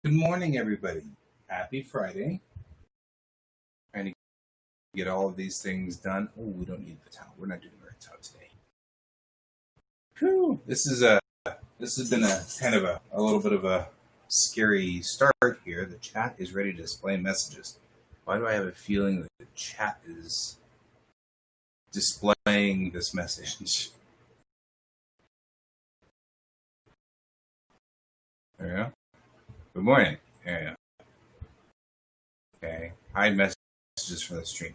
Good morning, everybody. Happy Friday. Trying to get all of these things done. Oh, we don't need the towel. We're not doing the red towel today. Whew. This has been a kind of a little bit of a scary start here. The chat is ready to display messages. Why do I have a feeling that the chat is displaying this message? There we go. Good morning. There you go. Okay. Hide messages from the stream.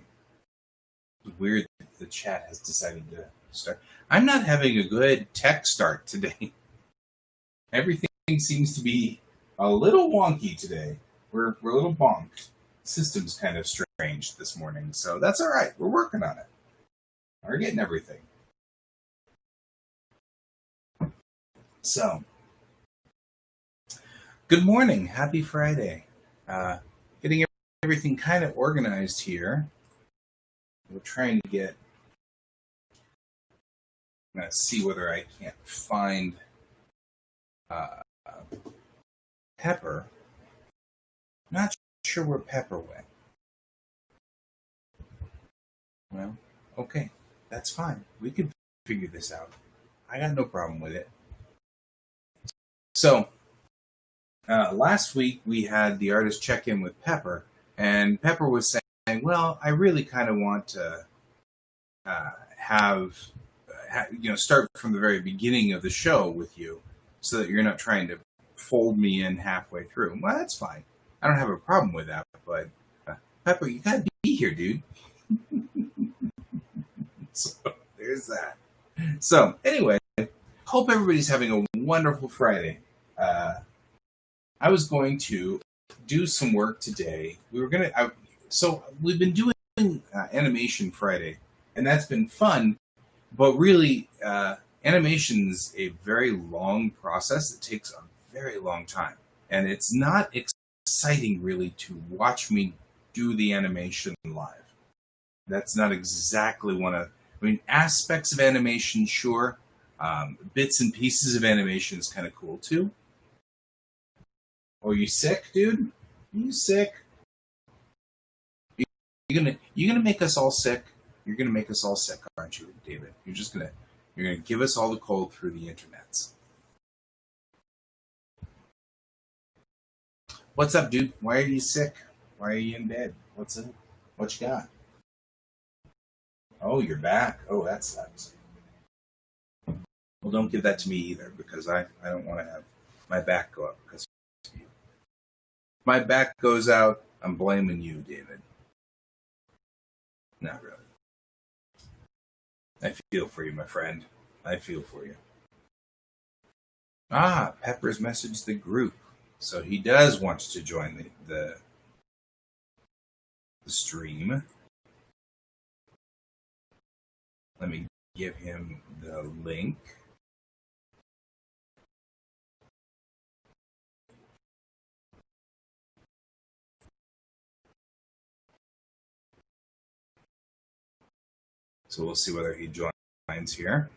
It's weird that the chat has decided to start. I'm not having a good tech start today. Everything seems to be a little wonky today. We're a little bonked. System's kind of strange this morning, so that's all right. We're working on it. We're getting everything. So, good morning. Happy Friday. Getting everything kind of organized here. We're trying to get. I'm going to see whether I can't find Pepper. Not sure where Pepper went. Well, okay. That's fine. We can figure this out. I got no problem with it. So, last week we had the artist check in with Pepper, and Pepper was saying, well, I really kind of want to start from the very beginning of the show with you so that you're not trying to fold me in halfway through. Well, that's fine. I don't have a problem with that, but Pepper, you got to be here, dude. So there's that. So anyway, hope everybody's having a wonderful Friday. I was going to do some work today. We've been doing Animation Friday, and that's been fun. But really, animation's a very long process. It takes a very long time, and it's not exciting really to watch me do the animation live. That's not exactly aspects of animation, sure. Bits and pieces of animation is kind of cool too. Oh, you sick, dude? You sick? You're gonna make us all sick. You're gonna make us all sick, aren't you, David? You're gonna give us all the cold through the internets. What's up, dude? Why are you sick? Why are you in bed? What's up? What you got? Oh, you're back. Oh, that sucks. Well, don't give that to me either, because I don't want to have my back go up because of you. If my back goes out, I'm blaming you, David. Not really. I feel for you, my friend. I feel for you. Pepper's messaged the group. So he does want to join the stream. Let me give him the link. So we'll see whether he joins here.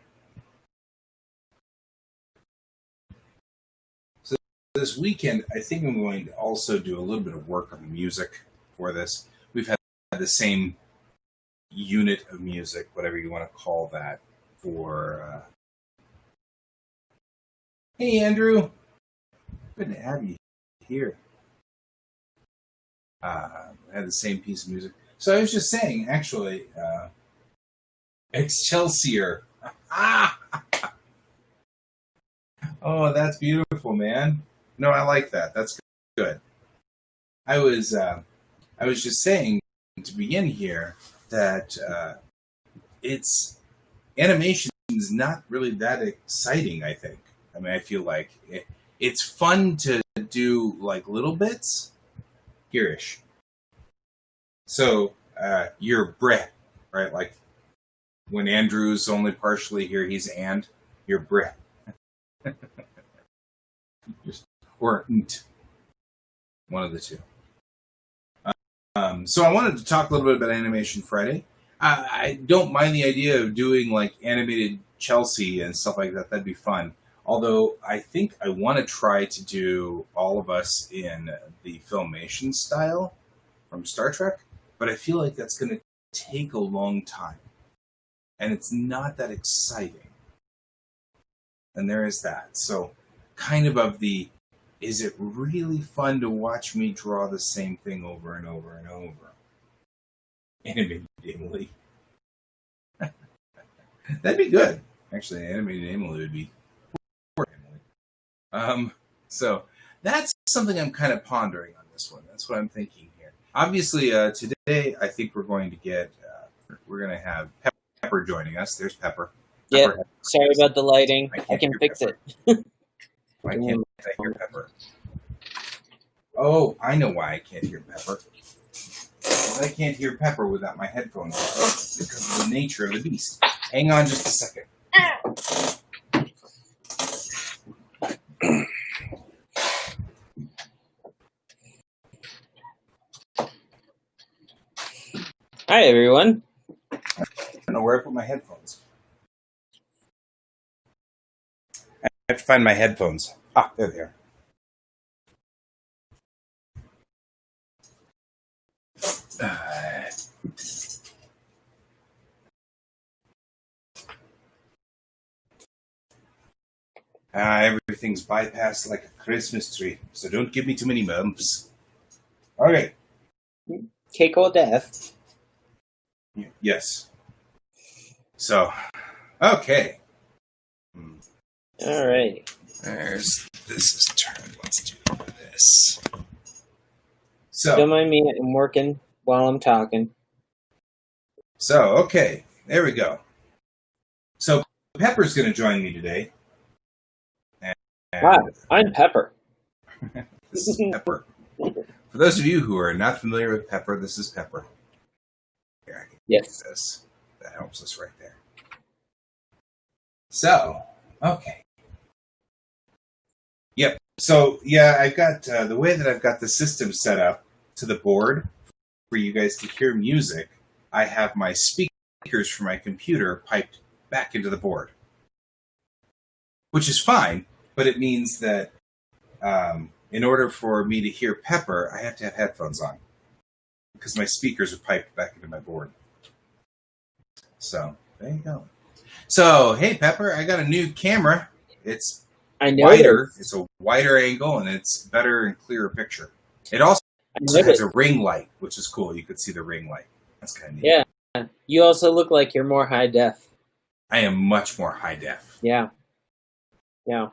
So this weekend, I think I'm going to also do a little bit of work on the music for this. We've had the same unit of music, whatever you want to call that, for... Hey, Andrew. Good to have you here. I had the same piece of music. So I was just saying, actually... Excelsior. Oh, that's beautiful, man. No, I like that. That's good. I was just saying to begin here that animation is not really that exciting, I think. I mean, I feel like it's fun to do like little bits. Here-ish. So you're Brett, right? Like when Andrew's only partially here, he's and. You're Brett. Or one of the two. So I wanted to talk a little bit about Animation Friday. I don't mind the idea of doing like animated Chelsea and stuff like that. That'd be fun. Although I think I want to try to do all of us in the Filmation style from Star Trek, but I feel like that's going to take a long time. And it's not that exciting. And there is that. So, kind of the, is it really fun to watch me draw the same thing over and over and over? Animated Emily. That'd be good. Actually, Animated Emily would be poor Emily. So that's something I'm kind of pondering on this one. That's what I'm thinking here. Obviously, today I think we're going to get, we're going to have Pepper joining us. There's Pepper. Yeah, Pepper. sorry about the lighting. I can fix Pepper. it. Why can't I hear Pepper? Oh, I know why I can't hear Pepper. Well, I can't hear Pepper without my headphones on because of the nature of the beast. Hang on just a second. Hi, everyone. I don't know where I put my headphones. I have to find my headphones. Ah, there they are. Everything's bypassed like a Christmas tree, so don't give me too many bumps. Okay. Cake or death? Yes. So, okay. All right. This is turn. Let's do this. So, Don't mind me. I'm working while I'm talking. So, okay. There we go. So, Pepper's going to join me today. Hi, I'm Pepper. This is Pepper. For those of you who are not familiar with Pepper, this is Pepper. Here, I can use this. That helps us right there. So, okay. Yep. So, yeah, I've got the way that I've got the system set up to the board for you guys to hear music. I have my speakers for my computer piped back into the board, which is fine, but it means that in order for me to hear Pepper, I have to have headphones on because my speakers are piped back into my board. So, there you go. So, hey, Pepper, I got a new camera. It's wider. It's a wider angle, and it's better and clearer picture. It also has a ring light, which is cool. You could see the ring light. That's kind of neat. Yeah. You also look like you're more high def. I am much more high def. Yeah. Yeah.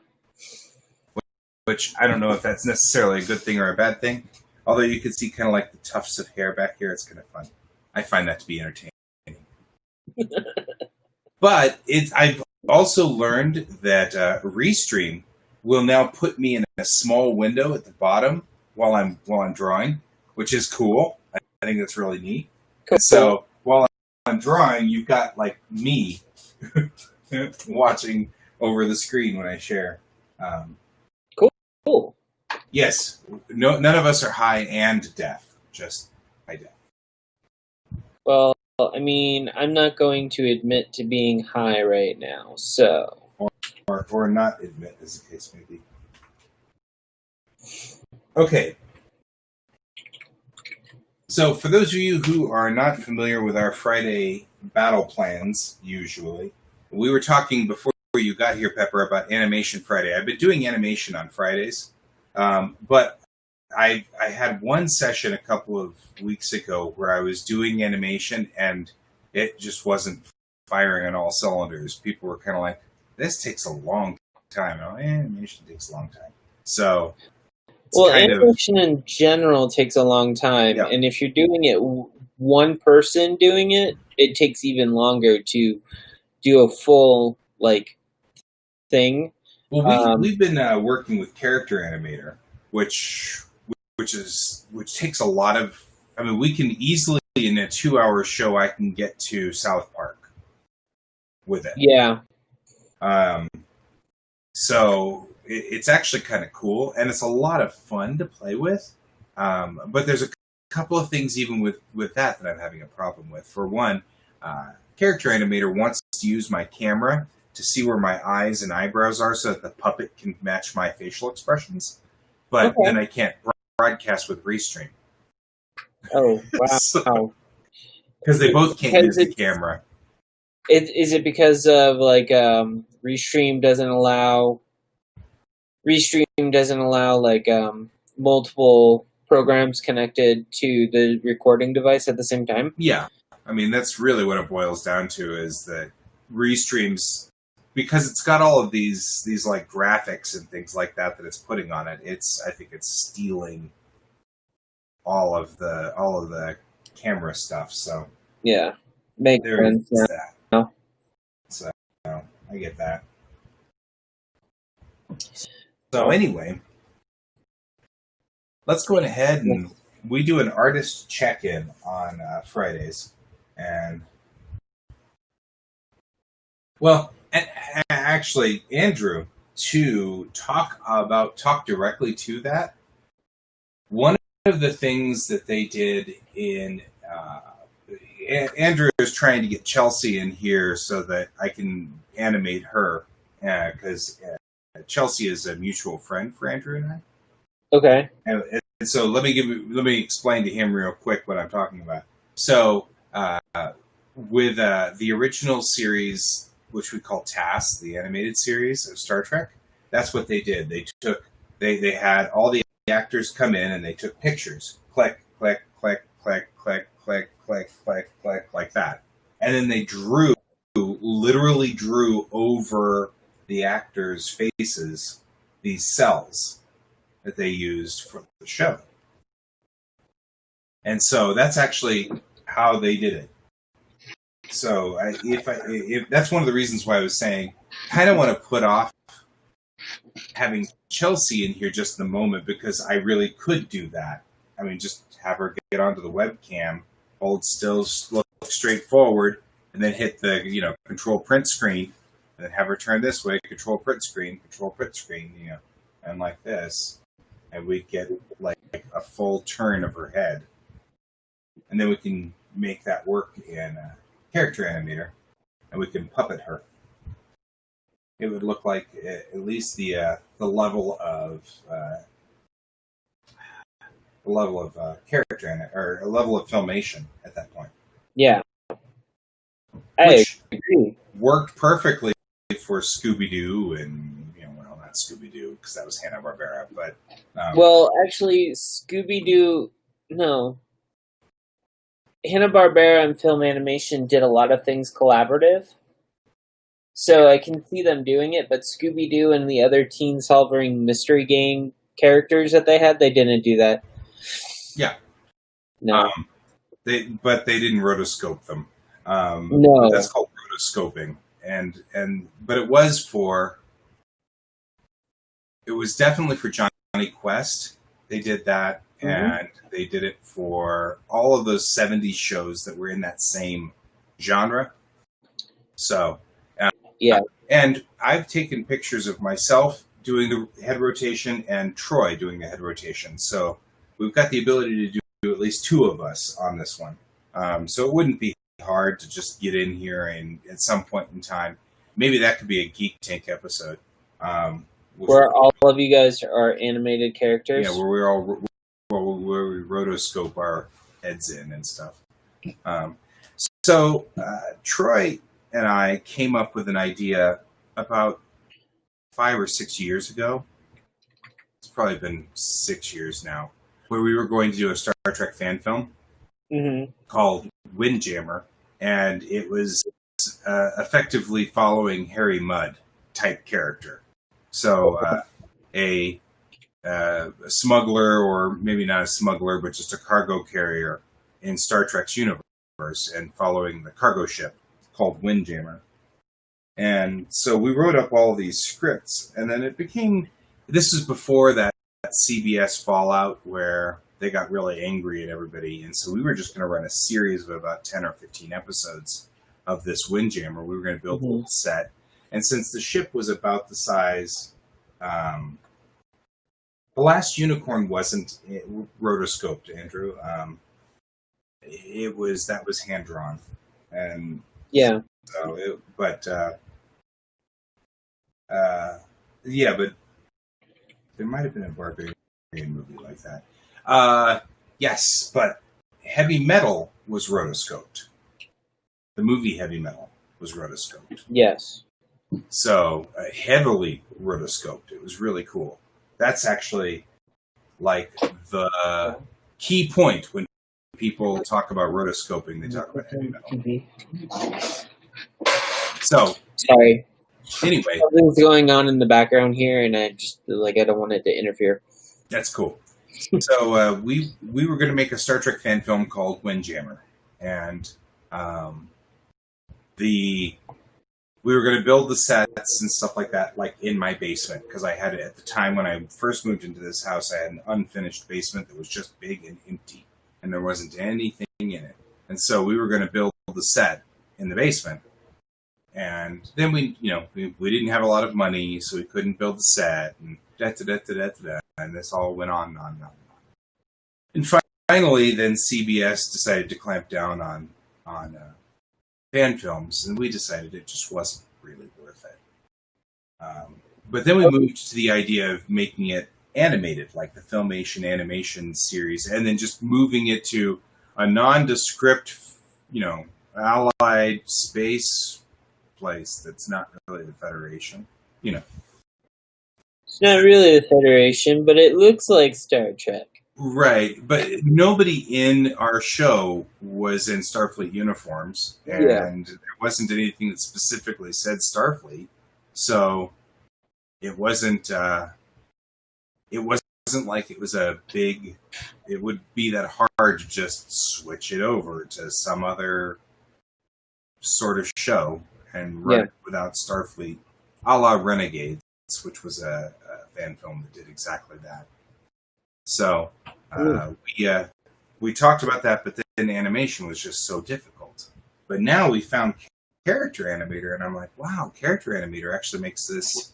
Which I don't know if that's necessarily a good thing or a bad thing. Although you can see kind of like the tufts of hair back here. It's kind of fun. I find that to be entertaining. But I've also learned that Restream will now put me in a small window at the bottom while I'm drawing, which is cool. I think that's really neat. Cool. So while I'm drawing, you've got like me watching over the screen when I share. Cool. Yes. No, none of us are high and deaf. Just high def. Well, I mean, I'm not going to admit to being high right now, so. Or not admit, as the case may be. Okay. So, for those of you who are not familiar with our Friday battle plans, usually, we were talking before you got here, Pepper, about Animation Friday. I've been doing animation on Fridays, but I had one session a couple of weeks ago where I was doing animation and it just wasn't firing on all cylinders. People were kind of like, this takes a long time. Animation takes a long time. So, well, animation in general takes a long time. Yeah. And if you're doing it one person doing it, it takes even longer to do a full, like, thing. Well, we've been working with Character Animator, which takes a lot of. I mean, we can easily in a 2-hour show. I can get to South Park with it. Yeah. So it's actually kind of cool, and it's a lot of fun to play with. But there's a couple of things even with that I'm having a problem with. For one, Character Animator wants to use my camera to see where my eyes and eyebrows are so that the puppet can match my facial expressions. But then I can't broadcast with Restream. Oh, wow. Because they both can't use the camera. Is it because of Restream doesn't allow like multiple programs connected to the recording device at the same time? Yeah. I mean, that's really what it boils down to, is that Restream's, because it's got all of these like graphics and things like that it's putting on it. I think it's stealing all of the camera stuff. So yeah, makes sense. That. So I get that. So anyway, let's go ahead and we do an artist check-in on Fridays, and actually, Andrew, to talk directly to that. One of the things that they did in Andrew is trying to get Chelsea in here so that I can animate her, because Chelsea is a mutual friend for Andrew and I. Okay. And so let me explain to him real quick what I'm talking about. So with the original series, which we call TAS, the animated series of Star Trek, that's what they did. They had all the actors come in and they took pictures. Click, click, click, click, click, click, click, click, click, like that. And then they literally drew over the actors' faces these cells that they used for the show. And so that's actually how they did it. So if that's one of the reasons why I was saying, kind of want to put off having Chelsea in here just in the moment, because I really could do that. I mean, just have her get onto the webcam, hold still, look straight forward, and then hit the control print screen, and then have her turn this way, control print screen, and like this, and we get like a full turn of her head, and then we can make that work in Character Animator, and we can puppet her. It would look like at least the level of character or a level of filmation at that point. Yeah, which worked perfectly for Scooby-Doo and not Scooby-Doo because that was Hanna-Barbera, but actually Scooby-Doo, no. Hanna-Barbera and film animation did a lot of things collaborative. So I can see them doing it, but Scooby-Doo and the other teen solving mystery game characters that they had, they didn't do that. Yeah. No. They didn't rotoscope them. No. That's called rotoscoping. But it was definitely for Johnny Quest. They did that. Mm-hmm. And they did it for all of those 70s shows that were in that same genre. So, yeah. And I've taken pictures of myself doing the head rotation and Troy doing the head rotation. So we've got the ability to do at least two of us on this one. So it wouldn't be hard to just get in here and at some point in time, maybe that could be a Geek Tank episode. Where all of you guys are animated characters? Yeah, where we rotoscope our heads in and stuff. So Troy and I came up with an idea about 5 or 6 years ago. It's probably been 6 years now, where we were going to do a Star Trek fan film called Windjammer, and it was effectively following Harry Mudd type character. So a smuggler, or maybe not a smuggler, but just a cargo carrier in Star Trek's universe, and following the cargo ship called Windjammer. And so we wrote up all these scripts, and then this was before that CBS fallout where they got really angry at everybody, and so we were just going to run a series of about 10 or 15 episodes of this Windjammer. We were going to build a little set, and since the ship was about the size... The Last Unicorn wasn't rotoscoped, Andrew. That was hand drawn, and yeah. So, Yeah, but there might have been a Barbarian movie like that. Yes, but Heavy Metal was rotoscoped. The movie Heavy Metal was rotoscoped. Yes. So heavily rotoscoped. It was really cool. That's actually like the key point when people talk about rotoscoping. They talk about Heavy Metal. So sorry. Anyway, something's going on in the background here, and I don't want it to interfere. That's cool. So we were going to make a Star Trek fan film called Windjammer, and we were going to build the sets and stuff like that, like in my basement, because I had it at the time when I first moved into this house. I had an unfinished basement that was just big and empty, and there wasn't anything in it. And so we were going to build the set in the basement. And then we didn't have a lot of money, so we couldn't build the set, and and this all went on and on and on. And finally, then CBS decided to clamp down on fan films, and we decided it just wasn't really worth it. But then we moved to the idea of making it animated, like the Filmation animation series, and then just moving it to a nondescript, allied space place that's not really the Federation. It's not really the Federation, but it looks like Star Trek. Right, but nobody in our show was in Starfleet uniforms, and there wasn't anything that specifically said Starfleet, so it wasn't like it was a big. It would be that hard to just switch it over to some other sort of show and run it without Starfleet, a la Renegades, which was a fan film that did exactly that. So we talked about that, but then animation was just so difficult. But now we found Character Animator, and I'm like, wow, Character Animator actually makes this.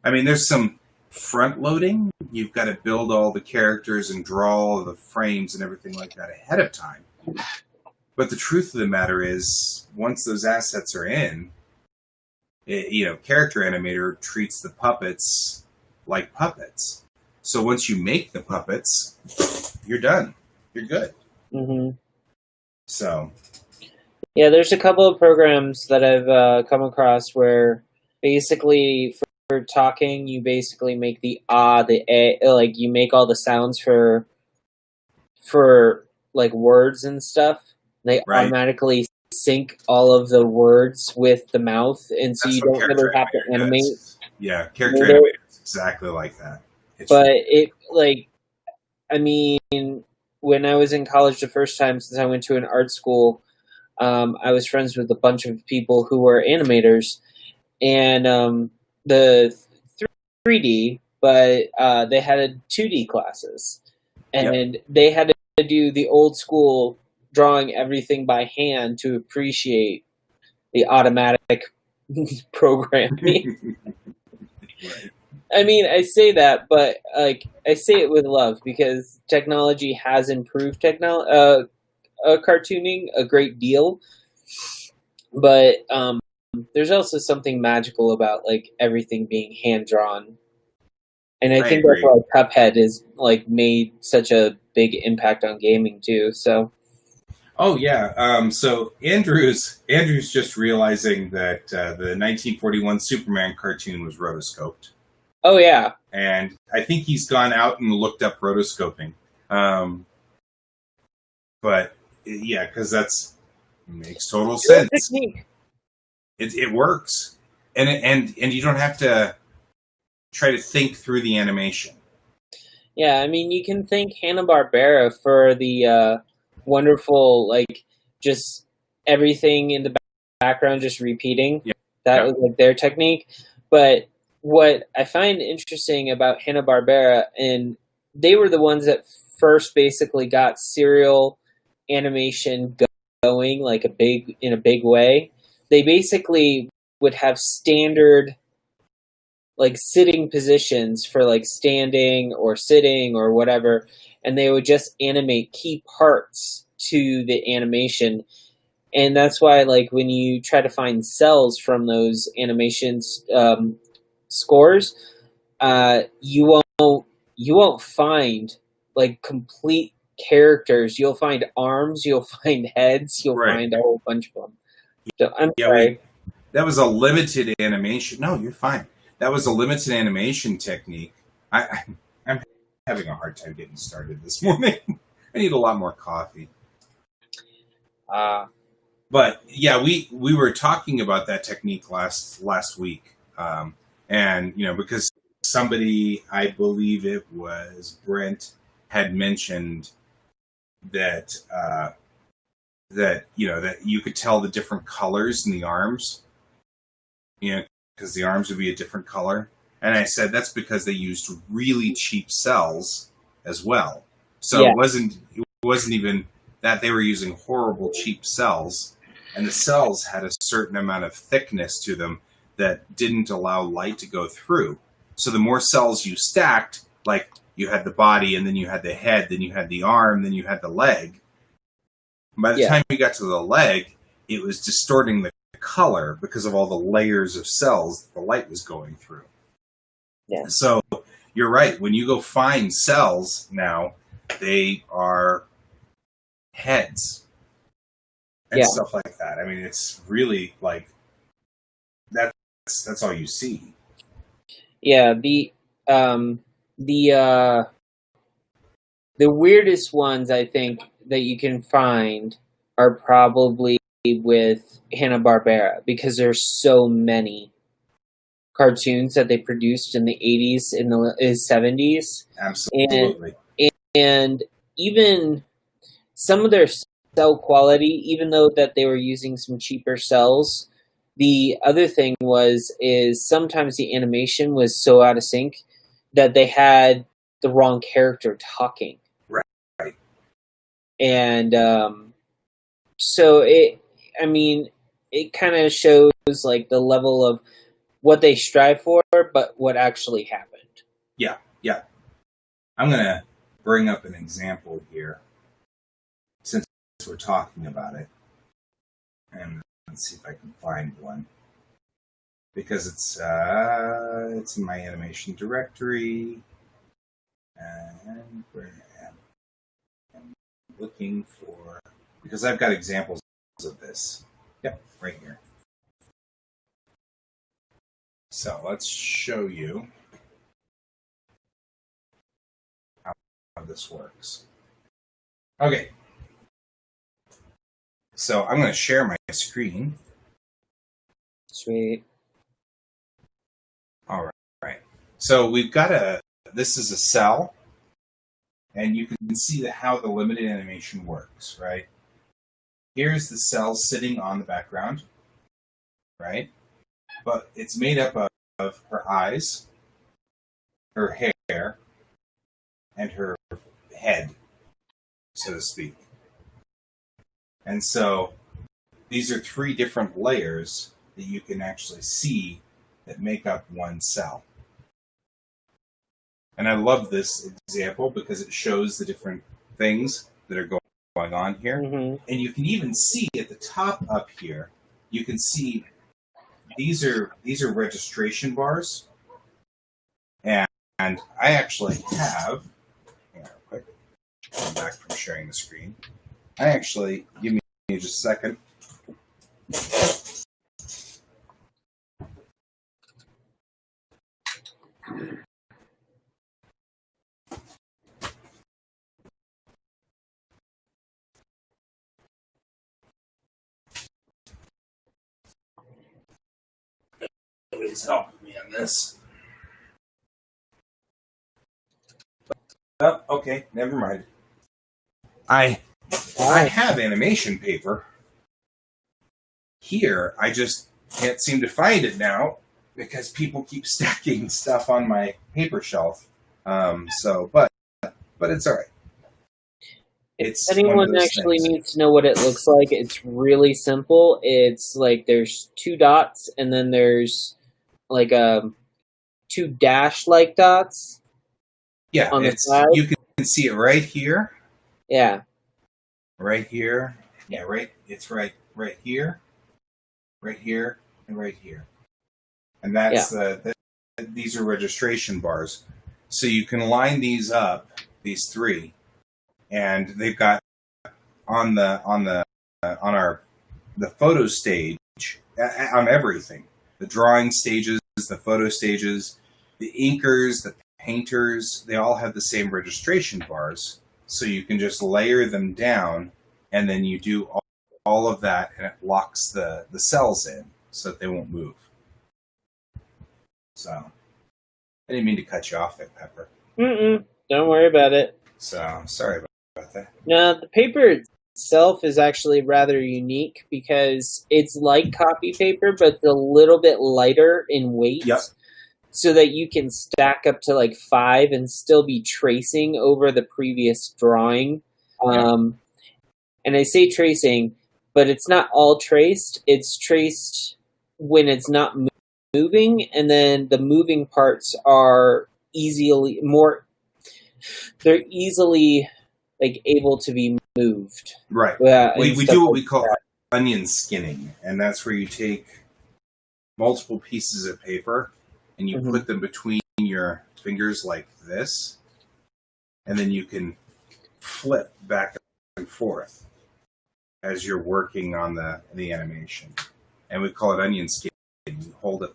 I mean, there's some front loading. You've got to build all the characters and draw all the frames and everything like that ahead of time. But the truth of the matter is, once those assets are in, Character Animator treats the puppets like puppets. So once you make the puppets, you're done. You're good. Mm-hmm. So. Yeah, there's a couple of programs that I've come across where basically for talking, you basically make the the a, like you make all the sounds for like words and stuff. They automatically sync all of the words with the mouth, and so you don't really have to animate. Yeah, Character Animator is exactly like that. But when I was in college the first time, since I went to an art school, I was friends with a bunch of people who were animators, and the 3D, but they had 2D classes, and they had to do the old school drawing everything by hand to appreciate the automatic programming. Right. I mean, I say that, but I say it with love because technology has improved cartooning a great deal. But there's also something magical about everything being hand drawn, and I think that's why Cuphead is made such a big impact on gaming too. So. Oh yeah. So Andrew's just realizing that the 1941 Superman cartoon was rotoscoped. Oh yeah. And I think he's gone out and looked up rotoscoping. But yeah, because makes total sense. It works, and you don't have to try to think through the animation. Yeah, I mean, you can thank Hanna-Barbera for the wonderful, just everything in the background just repeating. Yeah. That was their technique. But what I find interesting about Hanna-Barbera, and they were the ones that first basically got serial animation going in a big way. They basically would have standard sitting positions for standing or sitting or whatever, and they would just animate key parts to the animation. And that's why when you try to find cells from those animations, scores, you won't find like complete characters. You'll find arms, you'll find heads, you'll find a whole bunch of them. So I'm sorry. That was a limited animation. No, you're fine. That was a limited animation technique. I'm having a hard time getting started this morning. I need a lot more coffee. But yeah, we were talking about that technique last week, and because somebody, I believe it was Brent, had mentioned that that you could tell the different colors in the arms, because the arms would be a different color. And I said that's because they used really cheap cells as well. So it wasn't even that they were using horrible cheap cells, and the cells had a certain amount of thickness to them that didn't allow light to go through. So the more cells you stacked, like you had the body, and then you had the head, then you had the arm, then you had the leg. By the time you got to the leg, it was distorting the color because of all the layers of cells that the light was going through. Yeah. So you're right. When you go find cells now, they are heads and stuff like that. I mean, it's really like that's all you see. Yeah, the weirdest ones I think that you can find are probably with Hanna-Barbera, because there's so many cartoons that they produced in the 80s and the 70s. Absolutely. And even some of their cell quality, even though that they were using some cheaper cells, the other thing is sometimes the animation was so out of sync that they had the wrong character talking. Right. And so it kind of shows like the level of what they strive for, but what actually happened. Yeah. I'm going to bring up an example here since we're talking about it. And let's see if I can find one. Because it's in my animation directory. And where I'm looking for, because I've got examples of this. Yep, right here. So let's show you how this works. Okay. So I'm going to share my screen. Sweet. All right. So we've got this is a cell, and you can see how the limited animation works, right? Here's the cell sitting on the background, right? But it's made up of her eyes, her hair, and her head, so to speak. And so these are 3 different layers that you can actually see that make up one cell. And I love this example because it shows the different things that are going on here. Mm-hmm. And you can even see at the top up here, you can see these are registration bars. And I actually have, hang on real quick, I'm back from sharing the screen. Give me just a second. Nobody's helping me on this. Oh, okay, never mind. I have animation paper. Here, I just can't seem to find it now because people keep stacking stuff on my paper shelf. But it's all right. If anyone actually needs to know what it looks like, it's really simple. It's like there's 2 dots, and then there's like 2 dash-like dots. Yeah, on the side. You can see it right here. Yeah. Right here. Yeah, right. It's right here, right here, and right here. And that's these are registration bars. So you can line these up, these three, and they've got on the photo stage on everything. The drawing stages, the photo stages, the inkers, the painters, they all have the same registration bars. So you can just layer them down, and then you do all of that, and it locks the cells in so that they won't move. So, I didn't mean to cut you off there, Pepper. Don't worry about it. So, sorry about that. No, the paper itself is actually rather unique because it's like copy paper, but it's a little bit lighter in weight. Yep. So that you can stack up to like 5 and still be tracing over the previous drawing. And I say tracing, but it's not all traced. It's traced when it's not moving, and then the moving parts are easily like able to be moved. Right. We do what we call onion skinning, and that's where you take multiple pieces of paper and you put them between your fingers like this, and then you can flip back and forth as you're working on the animation. And we call it onion skinning. You hold it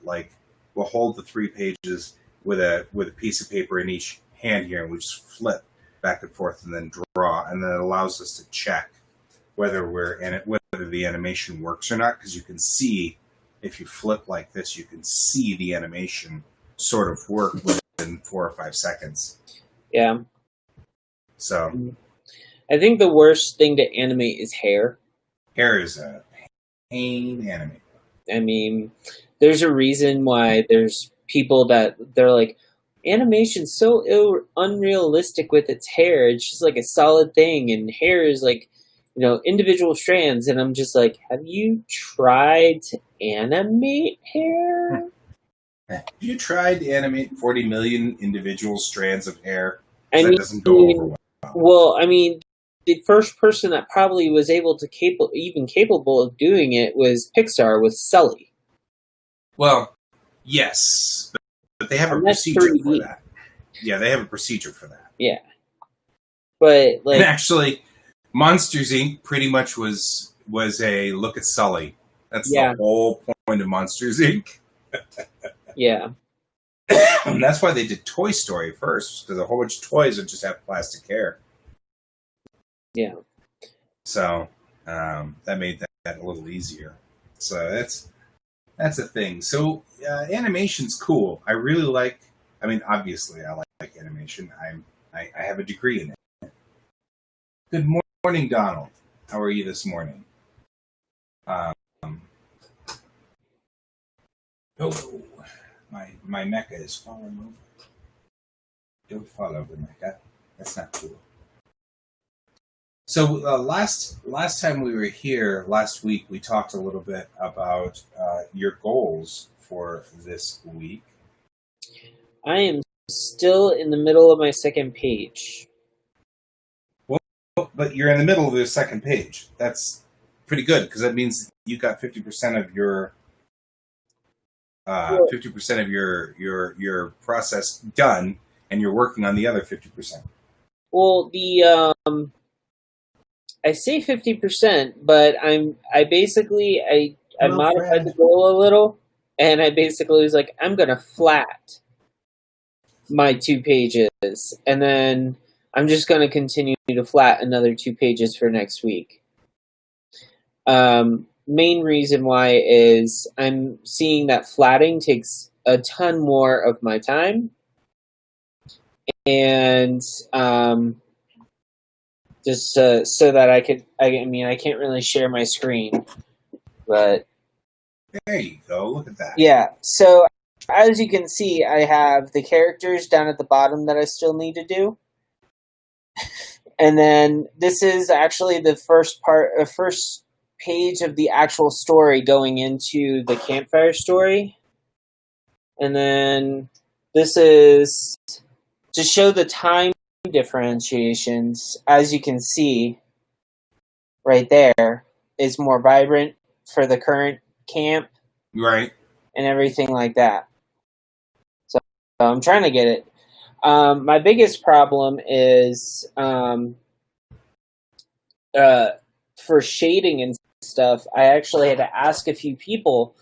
we'll hold the 3 pages with a piece of paper in each hand here, and we just flip back and forth and then draw, and then it allows us to check whether the animation works or not, because you can see, if you flip like this, you can see the animation sort of work within 4 or 5 seconds. Yeah. So I think the worst thing to animate is hair. Hair is a pain animate. I mean, there's a reason why there's people that they're like, animation's so unrealistic with its hair. It's just like a solid thing, and hair is like, individual strands. And I'm just like, have you tried to animate hair? Have you tried to animate 40 million individual strands of hair? That doesn't go over well. Well, I mean, the first person that probably was capable of doing it was Pixar with Sully. Well, yes, but they have a procedure for that. Yeah, they have a procedure for that. Yeah, but and actually, Monsters Inc. pretty much was a look at Sully. That's the whole point of Monsters Inc. Yeah, and that's why they did Toy Story first, because a whole bunch of toys would just have plastic hair. Yeah. So that made that a little easier. So that's a thing. So animation's cool. I really like. I mean, obviously, I like animation. I have a degree in it. Good morning, Donald. How are you this morning? My mecha is falling over. Don't fall over, mecha. That's not cool. So last time we were here, last week, we talked a little bit about your goals for this week. I am still in the middle of my second page. Well, but you're in the middle of the second page. That's pretty good, because that means you got 50% of your 50% of your process done, and you're working on the other 50%. Well, I say 50%, but I modified the goal a little, and I basically was like, I'm gonna flat my 2 pages, and then I'm just gonna continue to flat another 2 pages for next week. Main reason why is I'm seeing that flatting takes a ton more of my time, and just so that I can't really share my screen, but there you go. Look at that. Yeah. So as you can see, I have the characters down at the bottom that I still need to do, and then this is actually the first page of the actual story going into the campfire story, and then this is to show the time differentiations. As you can see right there, is more vibrant for the current camp, right, and everything like that. So I'm trying to get it. My biggest problem is for shading and stuff. I actually had to ask a few people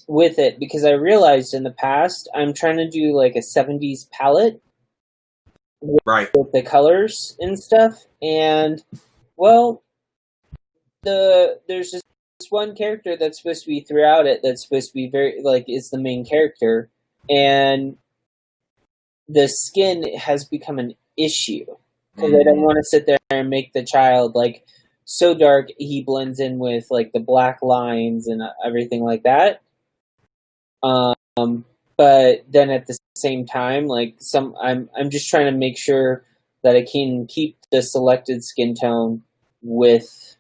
with it, because I realized in the past I'm trying to do like a 70s palette with the colors and stuff, and well, there's this one character that's supposed to be throughout it that's supposed to be very, like, is the main character, and the skin has become an issue because I don't want to sit there and make the child like so dark he blends in with like the black lines and everything like that. But then at the same time, like I'm just trying to make sure that I can keep the selected skin tone with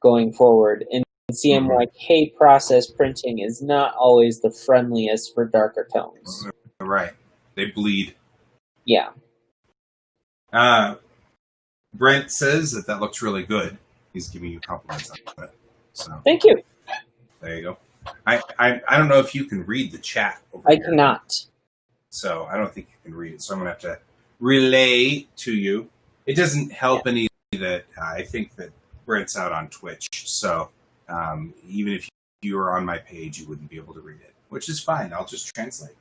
going forward. And CM like, hey, process printing is not always the friendliest for darker tones. Right. They bleed. Yeah. Brent says that looks really good. He's giving you compliments on it. So thank you. There you go. I don't know if you can read the chat over I here. cannot. So I don't think you can read it. So I'm going to have to relay to you. It doesn't help any that I think that Brent's out on Twitch. So even if you were on my page, you wouldn't be able to read it, which is fine. I'll just translate.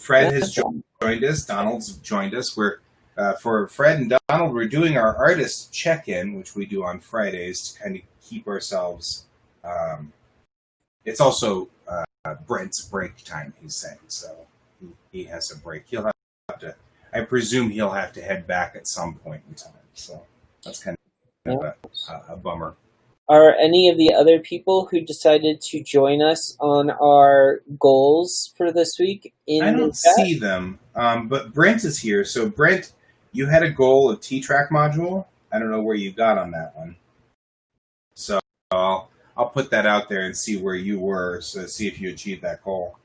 Fred has joined us. Donald's joined us. We're for Fred and Donald, we're doing our artist check-in, which we do on Fridays to kind of keep ourselves. It's also Brent's break time, he's saying. So he has a break. He'll have to. I presume he'll have to head back at some point in time. So that's kind of a bummer. Are any of the other people who decided to join us on our goals for this week in I don't see them, but Brent is here. So Brent, you had a goal of T-Track module. I don't know where you got on that one. So I'll put that out there and see where you were, so see if you achieved that goal.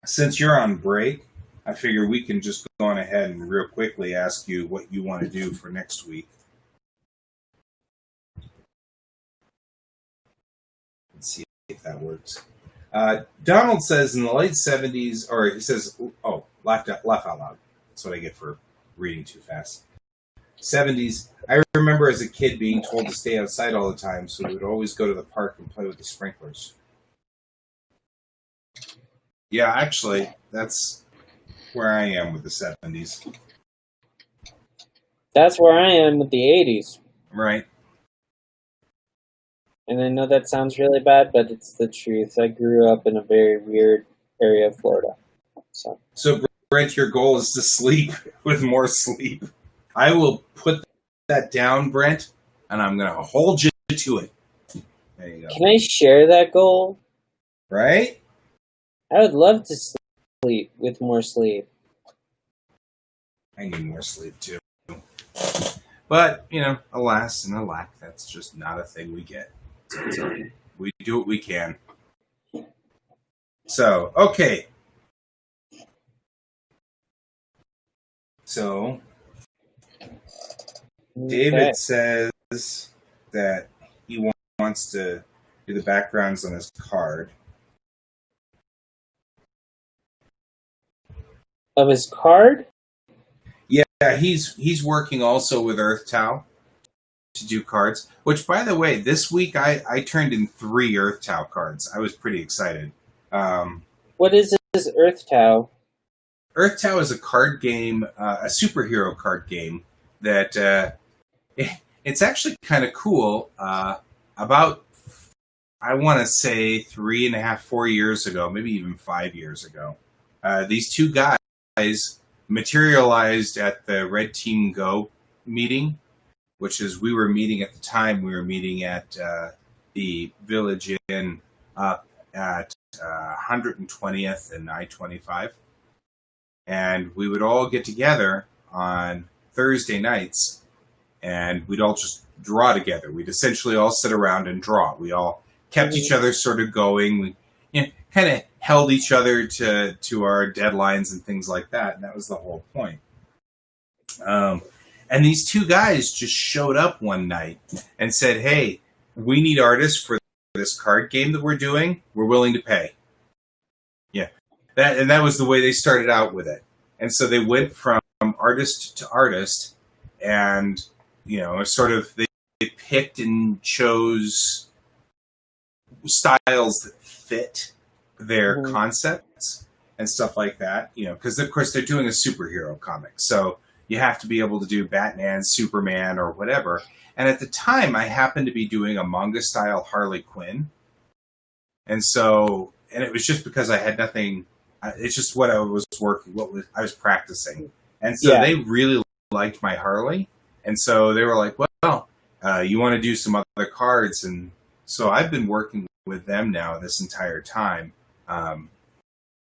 Since you're on break, I figure we can just go on ahead and real quickly ask you what you want to do for next week. Let's see if that works. Donald says in the late 70s, or he says, oh, laugh out loud. That's what I get for reading too fast. 70s, I remember as a kid being told to stay outside all the time, so we would always go to the park and play with the sprinklers. Yeah, actually, that's where I am with the 70s. That's where I am with the 80s. Right. And I know that sounds really bad, but it's the truth. I grew up in a very weird area of Florida. So Brent, your goal is to sleep with more sleep. I will put that down, Brent, and I'm going to hold you to it. There you go. Can I share that goal? Right? I would love to sleep with more sleep. I need more sleep, too. But, alas and alack, that's just not a thing we get. So we do what we can. So, okay. So, David says that he wants to do the backgrounds on his card. Of his card? Yeah, he's working also with EarthTow to do cards. Which, by the way, this week I turned in 3 EarthTow cards. I was pretty excited. What is this EarthTow? EarthTow is a card game, a superhero card game that it's actually kind of cool. About, I want to say 3.5, 4 years ago, maybe even 5 years ago, these 2 guys materialized at the Red Team Go meeting, which is, we were meeting at the time, we were meeting at the Village Inn up at 120th and I-25. And we would all get together on Thursday nights, and we'd all just draw together. We'd essentially all sit around and draw. We all kept each other sort of going. We kind of held each other to our deadlines and things like that, and that was the whole point. And these 2 guys just showed up one night and said, hey, we need artists for this card game that we're doing. We're willing to pay. Yeah. that was the way they started out with it. And so they went from artist to artist, and sort of they picked and chose styles that fit their concepts and stuff like that. Because of course they're doing a superhero comic, so you have to be able to do Batman, Superman, or whatever. And at the time, I happened to be doing a manga style Harley Quinn, and it was just because I had nothing. It's just what I was working, I was practicing, and so they really liked my Harley, and so they were like, "Well, you want to do some other cards?" And so I've been working with them now this entire time.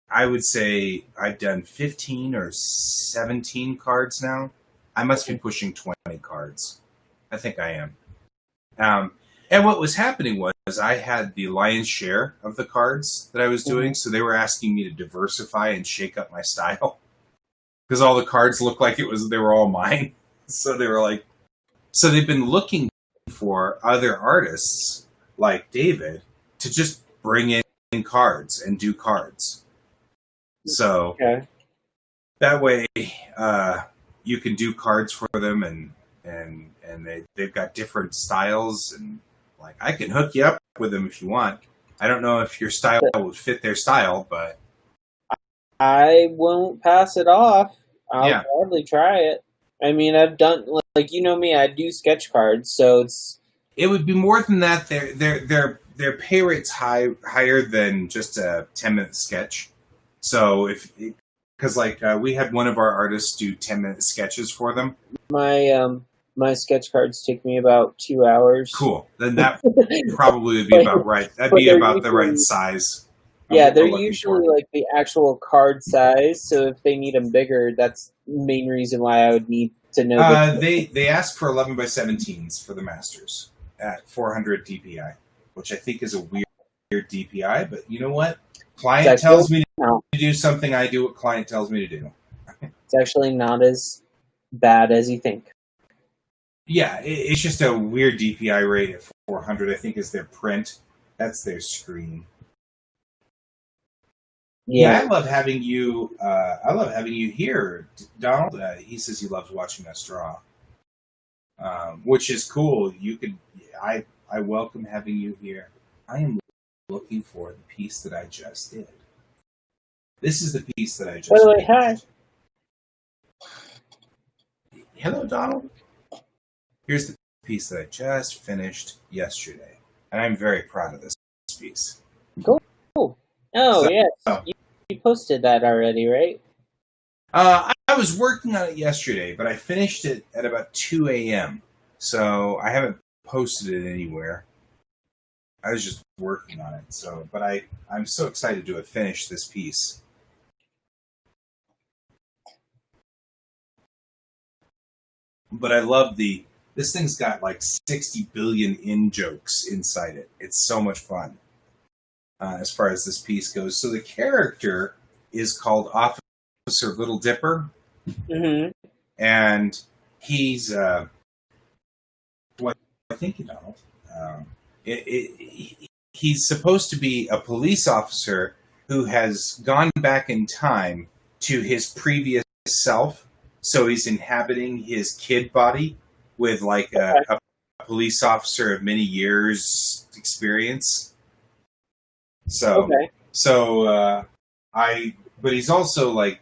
I would say I've done 15 or 17 cards now. I must be pushing 20 cards. I think I am. And what was happening was I had the lion's share of the cards that I was doing, so they were asking me to diversify and shake up my style because all the cards looked like they were all mine. So they were like, so they've been looking for other artists like David to just bring in cards and do cards. So that way you can do cards for them, and they've got different styles, and like I can hook you up with them if you want. I don't know if your style would fit their style, but I won't pass it off. I'll probably try it. I mean, I've done, like, me, I do sketch cards, so it would be more than that. Their pay rate's higher than just a 10-minute sketch. So because we had one of our artists do 10-minute sketches for them. My sketch cards take me about 2 hours. Cool. Then that probably would be about right. That'd be about the right size. Yeah, they're usually like the actual card size. So if they need them bigger, that's the main reason why I would need to know. They ask for 11 by 17s for the masters at 400 DPI, which I think is a weird DPI. But you know what? Client tells me to do something. I do what client tells me to do. It's actually not as bad as you think. Yeah, it's just a weird DPI rate at 400. I think is their print. That's their screen. Yeah, I love having you. I love having you here, Donald. He says he loves watching us draw, which is cool. You could. I welcome having you here. I am looking for the piece that I just did. This is the piece that I just. By the way, hi. Hello, Donald. Here's the piece that I just finished yesterday, and I'm very proud of this piece. Cool. Oh, yes. You posted that already, right? I was working on it yesterday, but I finished it at about 2 a.m., so I haven't posted it anywhere. I was just working on it, but I'm so excited to have finished this piece. But I love this thing's got like 60 billion in-jokes inside it. It's so much fun. As far as this piece goes. So the character is called Officer Little Dipper. Mm-hmm. And he's, what I think, Donald, he's supposed to be a police officer who has gone back in time to his previous self. So he's inhabiting his kid body with like a police officer of many years experience. But he's also like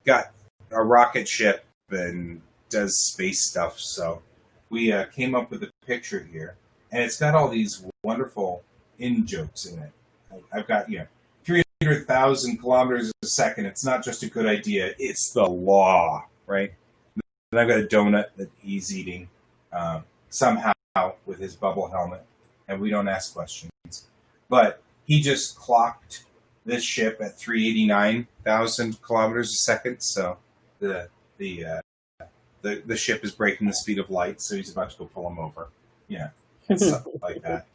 got a rocket ship and does space stuff. So we came up with a picture here, and it's got all these wonderful in-jokes in it. I've got 300,000 kilometers a second. It's not just a good idea; it's the law, right? And I've got a donut that he's eating somehow with his bubble helmet, and we don't ask questions. But he just clocked this ship at 389,000 kilometers a second, so the ship is breaking the speed of light, so he's about to go pull him over. Yeah, stuff like that.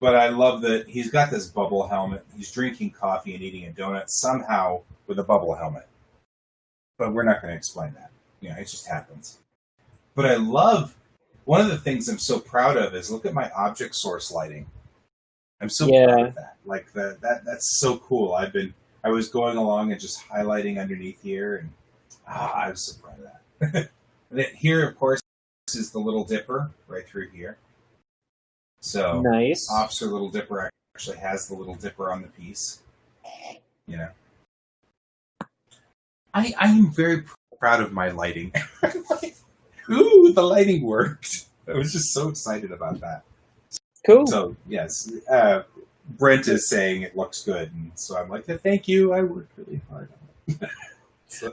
But I love that he's got this bubble helmet. He's drinking coffee and eating a donut somehow with a bubble helmet. But we're not going to explain that. It just happens. But I love, one of the things I'm so proud of is look at my object source lighting. I'm so proud of that. Like that's so cool. I've been I was going along and just highlighting underneath here, and I was so proud of that. And then here, of course, is the Little Dipper right through here. So nice. Officer Little Dipper actually has the Little Dipper on the piece. You know, I am very proud of my lighting. Ooh, the lighting worked. I was just so excited about that. Cool. So yes, Brent is saying it looks good, and so I'm like, thank you. I worked really hard on it. So.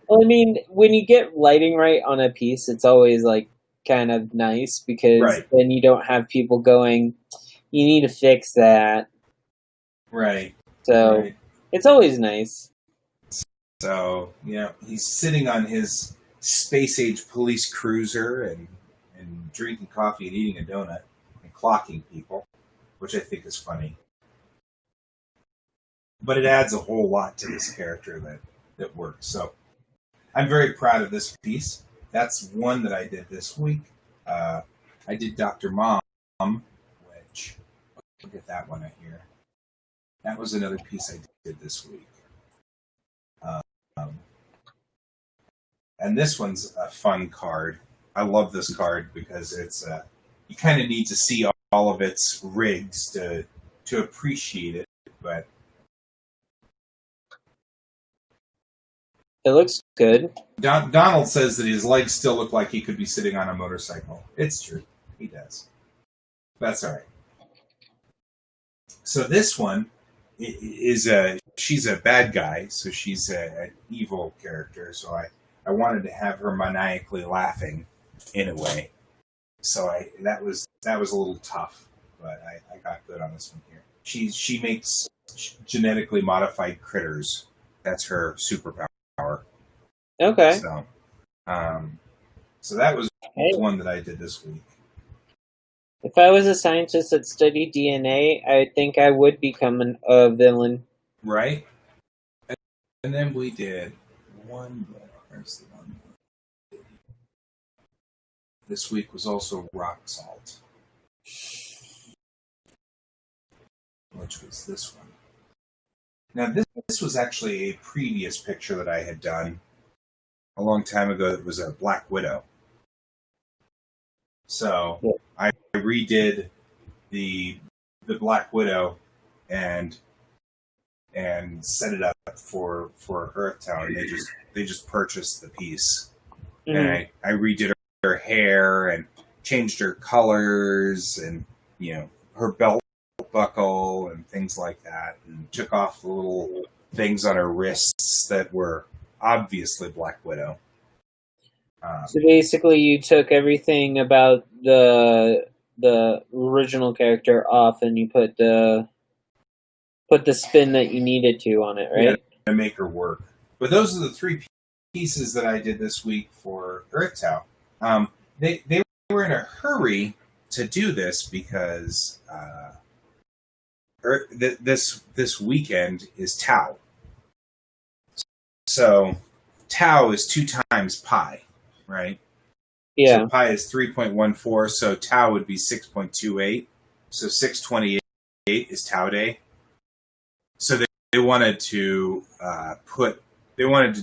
Well, I mean, when you get lighting right on a piece, it's always like kind of nice because then you don't have people going, you need to fix that. Right. So it's always nice. So, he's sitting on his space-age police cruiser and drinking coffee and eating a donut and clocking people, which I think is funny. But it adds a whole lot to this character that works. So I'm very proud of this piece. That's one that I did this week. I did Dr. Mom, which, look at that one right here. That was another piece I did this week. And this one's a fun card. I love this card because it's you kind of need to see all of its rigs to appreciate it, but it looks good. Donald says that his legs still look like he could be sitting on a motorcycle. It's true. He does. That's all right. So this one is she's a bad guy, so she's an evil character. So I wanted to have her maniacally laughing in a way. So that was a little tough, but I got good on this one here. She makes genetically modified critters. That's her superpower. Okay. So that was one that I did this week. If I was a scientist that studied DNA, I think I would become a villain. Right? And then we did one more. Where's the one more? This week was also Rock Salt, which was this one. Now, this was actually a previous picture that I had done a long time ago. It was a Black Widow. So I redid the Black Widow and set it up for Earthtown. They just purchased the piece, and I redid her hair and changed her colors and her belt buckle and things like that, and took off the little things on her wrists that were obviously Black Widow. So basically, you took everything about the original character off, and you put the spin that you needed to on it, right? Yeah, to make her work. But those are the three pieces that I did this week for Earthtown. They were in a hurry to do this because this weekend is Tau. So Tau is 2 times pi, right? Yeah. So pi is 3.14, so Tau would be 6.28. So 628 is Tau Day. So they wanted to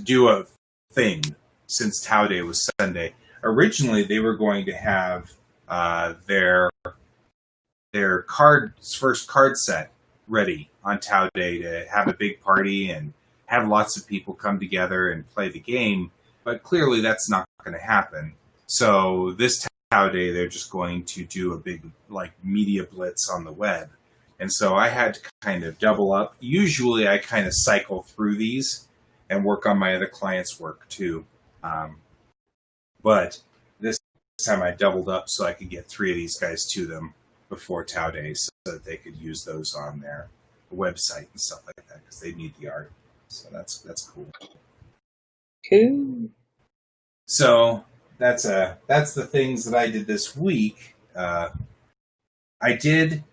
do a thing since Tau Day was Sunday. Originally, they were going to have their first card set ready on Tau Day to have a big party and have lots of people come together and play the game. But clearly, that's not going to happen. So this Tau Day, they're just going to do a big media blitz on the web. And so I had to kind of double up. Usually I kind of cycle through these and work on my other clients' work too. But this time I doubled up so I could get 3 of these guys to them before Tau Day so that they could use those on their website and stuff like that because they need the art. So that's cool. Cool. So that's the things that I did this week. I did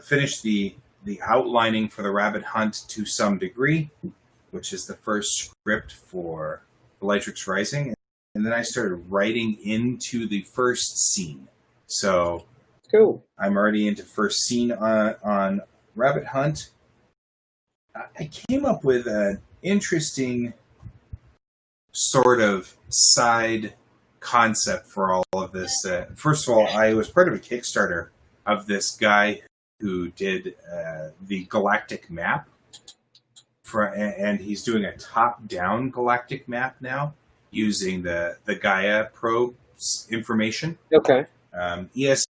finish the outlining for the Rabbit Hunt to some degree, which is the first script for Bellatrix Rising, and then I started writing into the first scene. So cool. I'm already into first scene on Rabbit Hunt, I came up with an interesting sort of side concept for all of this. First of all, I was part of a Kickstarter of this guy who did the galactic map, and he's doing a top-down galactic map now using the Gaia probe's information. Okay. ESA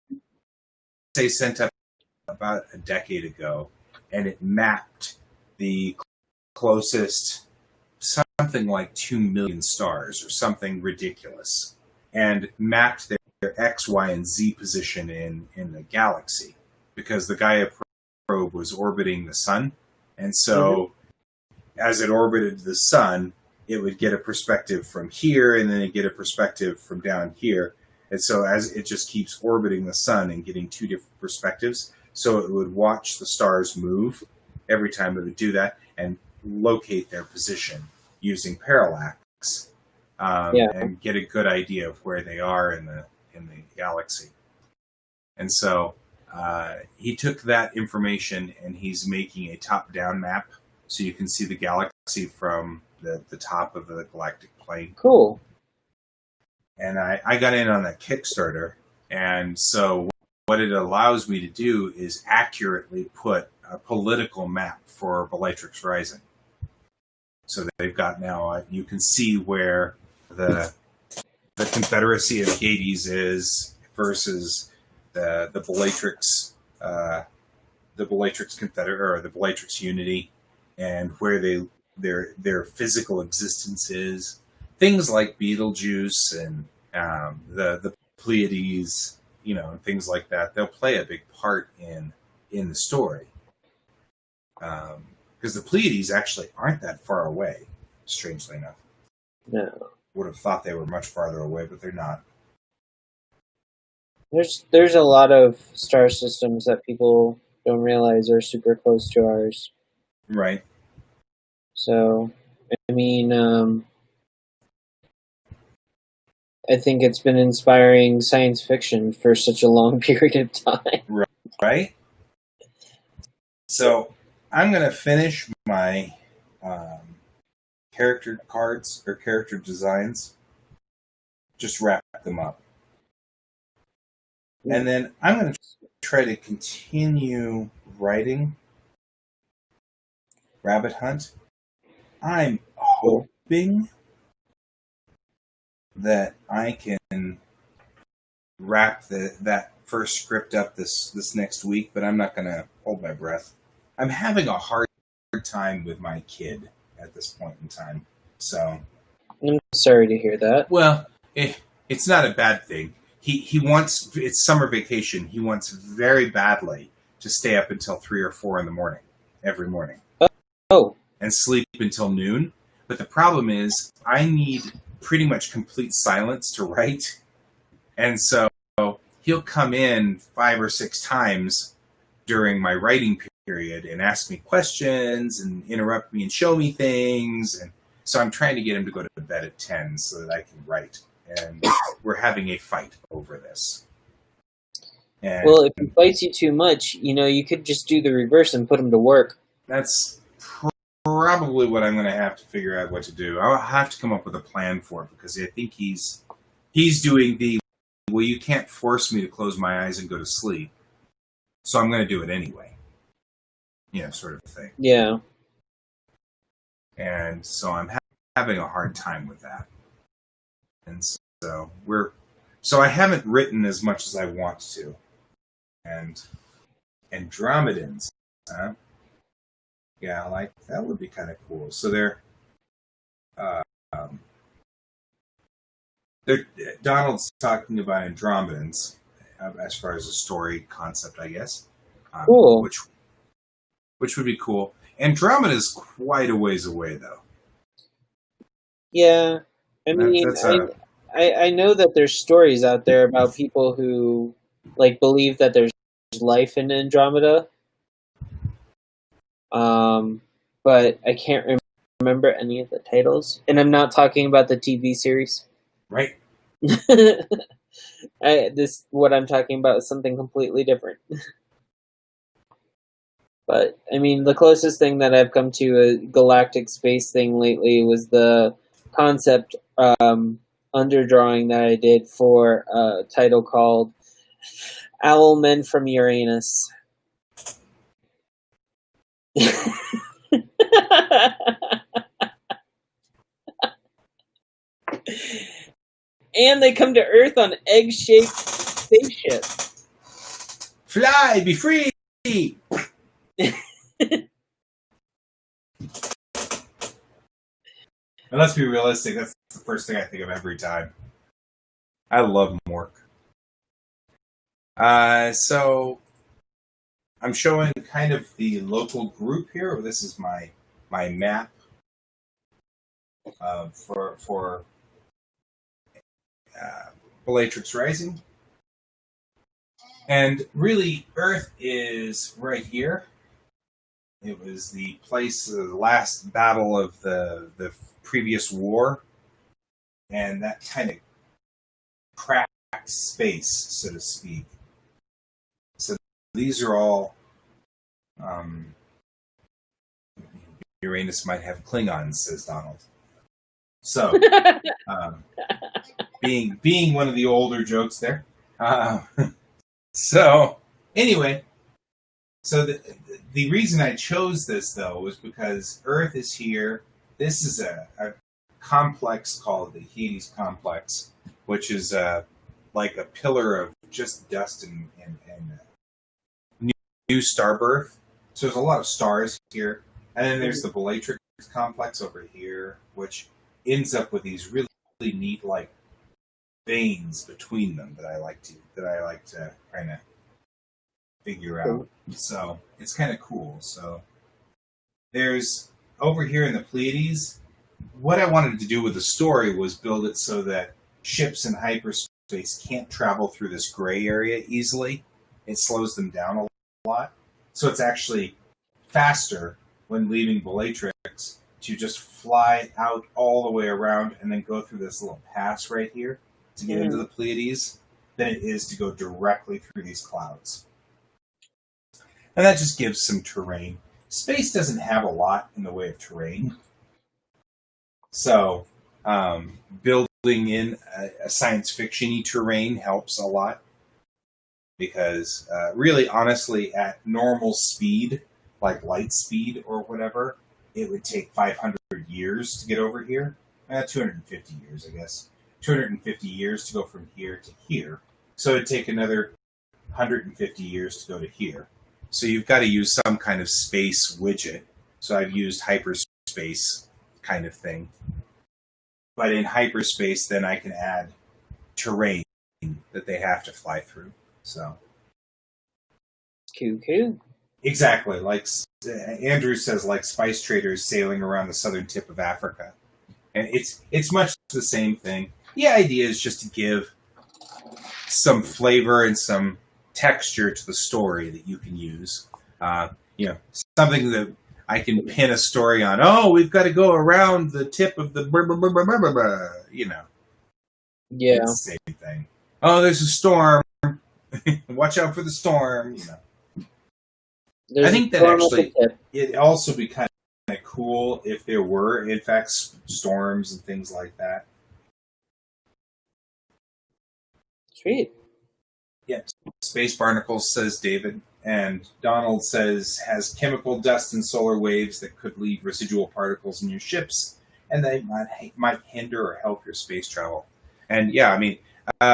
sent up about a decade ago, and it mapped the closest something like 2 million stars or something ridiculous, and mapped their X, Y, and Z position in the galaxy, because the Gaia probe was orbiting the sun, and so as it orbited the sun, it would get a perspective from here, and then it'd get a perspective from down here. And so as it just keeps orbiting the sun and getting two different perspectives, so it would watch the stars move every time it would do that and locate their position using parallax, and get a good idea of where they are in the galaxy. And so he took that information and he's making a top-down map so you can see the galaxy from the top of the galactic plane. Cool. And I got in on that Kickstarter, and so what it allows me to do is accurately put a political map for Bellatrix Rising. So they've got now, you can see where the Confederacy of Hades is versus the Bellatrix Confederate, or the Bellatrix Unity, and where their physical existence is. Things like Beetlejuice and the Pleiades, things like that. They'll play a big part in the story, because the Pleiades actually aren't that far away. Strangely enough, no. Would have thought they were much farther away, but they're not. There's a lot of star systems that people don't realize are super close to ours. Right. So, I mean, I think it's been inspiring science fiction for such a long period of time. Right. So, I'm going to finish my character cards or character designs. Just wrap them up. And then I'm going to try to continue writing Rabbit Hunt. I'm hoping that I can wrap that first script up this next week, but I'm not going to hold my breath. I'm having a hard time with my kid at this point in time. So I'm sorry to hear that. Well, it's not a bad thing. He wants, it's summer vacation. He wants very badly to stay up until 3 or 4 in the morning, every morning. Oh. And sleep until noon. But the problem is I need pretty much complete silence to write. And so he'll come in 5 or 6 times during my writing period and ask me questions and interrupt me and show me things. And so I'm trying to get him to go to bed at 10 so that I can write. And we're having a fight over this. And well, if he fights you too much, you could just do the reverse and put him to work. That's probably what I'm going to have to figure out what to do. I'll have to come up with a plan for it, because I think he's doing well, you can't force me to close my eyes and go to sleep, so I'm going to do it anyway. Sort of thing. Yeah. And so I'm having a hard time with that. And so I haven't written as much as I want to. And Andromedans, huh? Yeah, like that would be kind of cool. So they're Donald's talking about Andromedans as far as a story concept, I guess. Cool. Which would be cool. Andromeda's quite a ways away, though. Yeah, I mean, I know that there's stories out there about people who believe that there's life in Andromeda. But I can't remember any of the titles, and I'm not talking about the TV series. Right. What I'm talking about is something completely different. But, I mean, the closest thing that I've come to a galactic space thing lately was the concept underdrawing that I did for a title called Owl Men from Uranus. And they come to Earth on egg-shaped spaceships. Fly, be free! And let's be realistic, that's the first thing I think of every time. I love Mork. So I'm showing kind of the local group here. This is my map for Bellatrix Rising. And really, Earth is right here. It was the place of the last battle of the previous war. And that kind of cracked space, so to speak. So these are all... Uranus might have Klingons, says Donald. So, being one of the older jokes there. So, anyway, so the reason I chose this, though, was because Earth is here. This is a complex called the Hyades Complex, which is like a pillar of just dust and new star birth. So there's a lot of stars here. And then there's the Bellatrix Complex over here, which ends up with these really, really neat, like, veins between them that I like to kind of figure out. So it's kind of cool. So there's over here in the Pleiades. What I wanted to do with the story was build it so that ships in hyperspace can't travel through this gray area easily. It slows them down a lot. So it's actually faster when leaving Bellatrix to just fly out all the way around and then go through this little pass right here to get into the Pleiades than it is to go directly through these clouds. And that just gives some terrain. Space doesn't have a lot in the way of terrain. So building in a science fiction-y terrain helps a lot. Because really, honestly, at normal speed, like light speed or whatever, it would take 500 years to get over here. 250 years, I guess. 250 years to go from here to here. So it'd take another 150 years to go to here. So you've got to use some kind of space widget. So I've used hyperspace kind of thing. But in hyperspace, then I can add terrain that they have to fly through. So. Cool. Exactly. Like Andrew says, like spice traders sailing around the southern tip of Africa. And it's much the same thing. The idea is just to give some flavor and some texture to the story that you can use. Something that I can pin a story on. Oh, we've got to go around the tip of the Yeah. It's the same thing. Oh, there's a storm. Watch out for the storm, I think that actually it'd also be kind of cool if there were, in fact, storms and things like that. Sweet. Yeah, Space Barnacles, says David. And Donald says, has chemical dust and solar waves that could leave residual particles in your ships, and they might hinder or help your space travel. And yeah, I mean,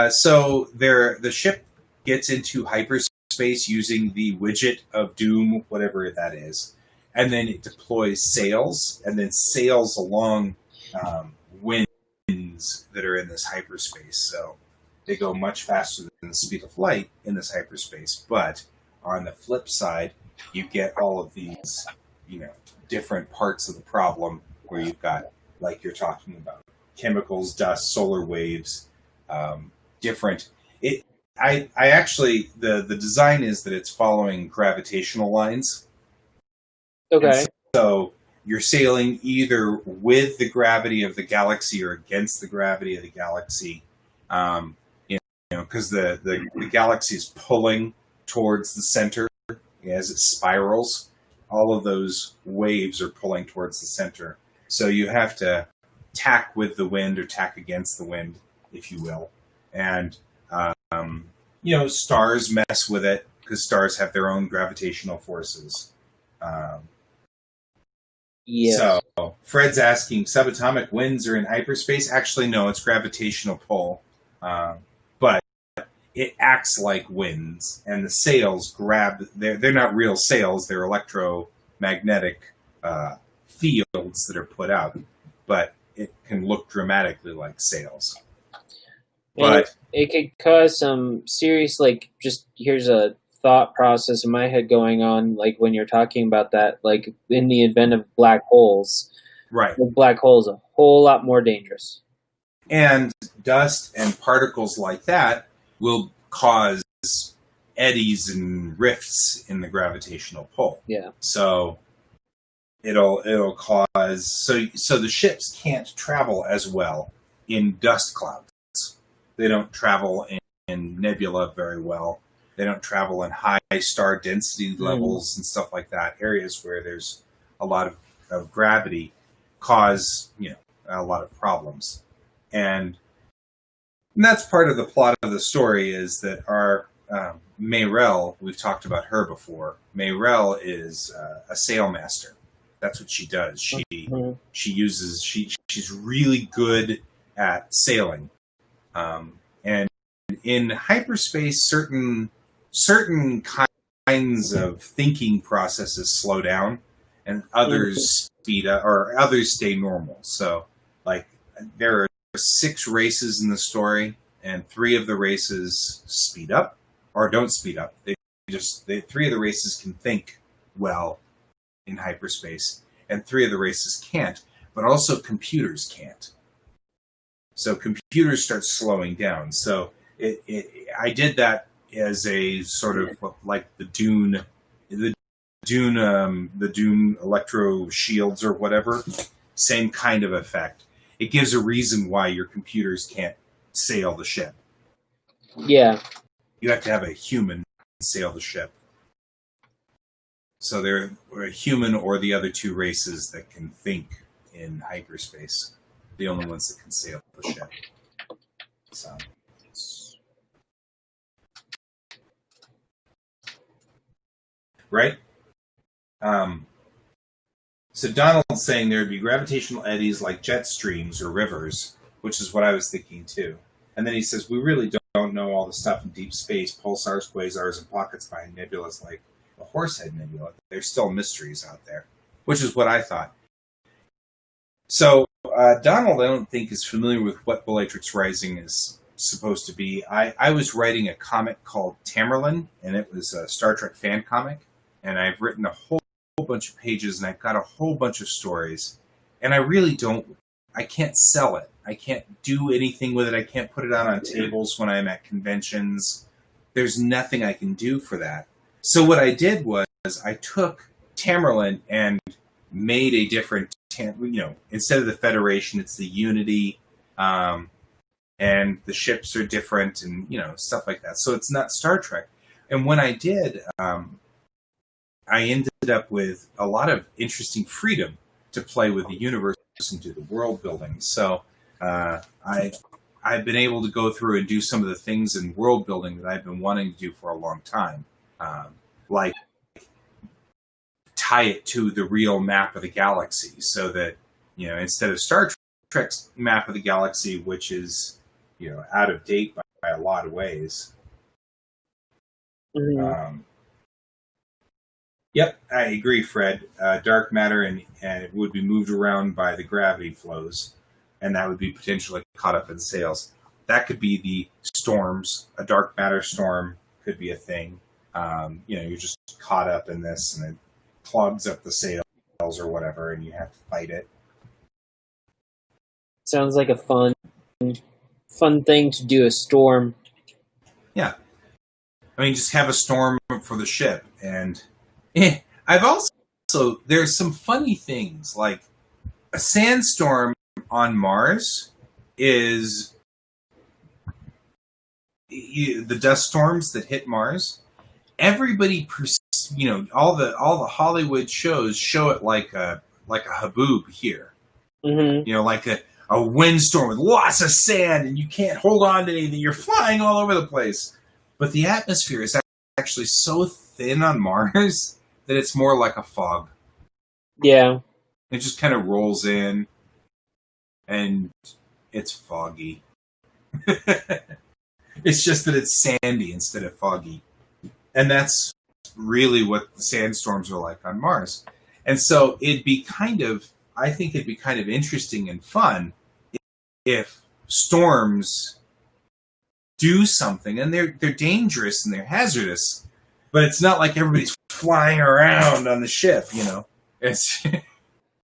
so the ship gets into hyperspace using the widget of Doom, whatever that is, and then it deploys sails, and then sails along winds that are in this hyperspace. So they go much faster than the speed of light in this hyperspace. But on the flip side, you get all of these, different parts of the problem where you've got, like you're talking about, chemicals, dust, solar waves, different. I actually, the design is that it's following gravitational lines. Okay. So you're sailing either with the gravity of the galaxy or against the gravity of the galaxy, because the galaxy is pulling towards the center as it spirals. all of those waves are pulling towards the center. So you have to tack with the wind or tack against the wind, if you will. And, stars mess with it because stars have their own gravitational forces. So Fred's asking, subatomic winds are in hyperspace? Actually, no, it's gravitational pull. But it acts like winds, and the sails grab. They're not real sails; they're electromagnetic fields that are put out. But it can look dramatically like sails. But it could cause some serious, here's a thought process in my head going on, like when you're talking about that, like in the event of black holes. Right. The black hole is a whole lot more dangerous. And dust and particles like that will cause eddies and rifts in the gravitational pull. Yeah. So it'll cause so the ships can't travel as well in dust clouds. They don't travel in nebula very well. They don't travel in high star density levels and stuff like that. Areas where there's a lot of gravity cause a lot of problems. And that's part of the plot of the story, is that our Mayrel, we've talked about her before. Mayrel is a sailmaster. That's what she does. She's really good at sailing. And in hyperspace, certain kinds of thinking processes slow down, and others speed up, or others stay normal. So, like, there are 6 races in the story, and 3 of the races speed up or don't speed up. 3 of the races can think well in hyperspace, and 3 of the races can't. But also computers can't. So computers start slowing down. So I did that as a sort of like the Dune electro shields or whatever. Same kind of effect. It gives a reason why your computers can't sail the ship. Yeah. You have to have a human sail the ship. So they're a human or the other 2 races that can think in hyperspace. The only ones that can sail the ship. So. Right? So Donald's saying there would be gravitational eddies like jet streams or rivers, which is what I was thinking too. And then he says, we really don't know all the stuff in deep space, pulsars, quasars, and pockets behind nebulas like the Horsehead Nebula. There's still mysteries out there, which is what I thought. So Donald, I don't think, is familiar with what Bellatrix Rising is supposed to be. I was writing a comic called Tamerlane, and it was a Star Trek fan comic. And I've written a whole bunch of pages, and I've got a whole bunch of stories. And I can't sell it. I can't do anything with it. I can't put it out on tables when I'm at conventions. There's nothing I can do for that. So what I did was I took Tamerlane and made a different, instead of the Federation, it's the Unity, and the ships are different, and stuff like that. So it's not Star Trek. And when I did, I ended up with a lot of interesting freedom to play with the universe and do the world building. So I've been able to go through and do some of the things in world building that I've been wanting to do for a long time, like tie it to the real map of the galaxy, so that instead of Star Trek's map of the galaxy, which is out of date by a lot of ways. Yep, I agree, Fred. Dark matter and it would be moved around by the gravity flows, and that would be potentially caught up in sails. That could be the storms. A dark matter storm could be a thing. You're just caught up in this, and it clogs up the sails or whatever, and you have to fight it. Sounds like a fun thing to do, a storm. Yeah. I mean, just have a storm for the ship. And I've also, there's some funny things, like a sandstorm on Mars is the dust storms that hit Mars. everybody, all the Hollywood shows show it like a haboob here. Mm-hmm. Like a windstorm with lots of sand, and you can't hold on to anything. You're flying all over the place. But the atmosphere is actually so thin on Mars that it's more like a fog. Yeah. It just kind of rolls in, and it's foggy. It's just that it's sandy instead of foggy. And that's really what the sandstorms are like on Mars. And so I think it'd be kind of interesting and fun if storms do something, and they're dangerous and they're hazardous, but it's not like everybody's flying around on the ship, It's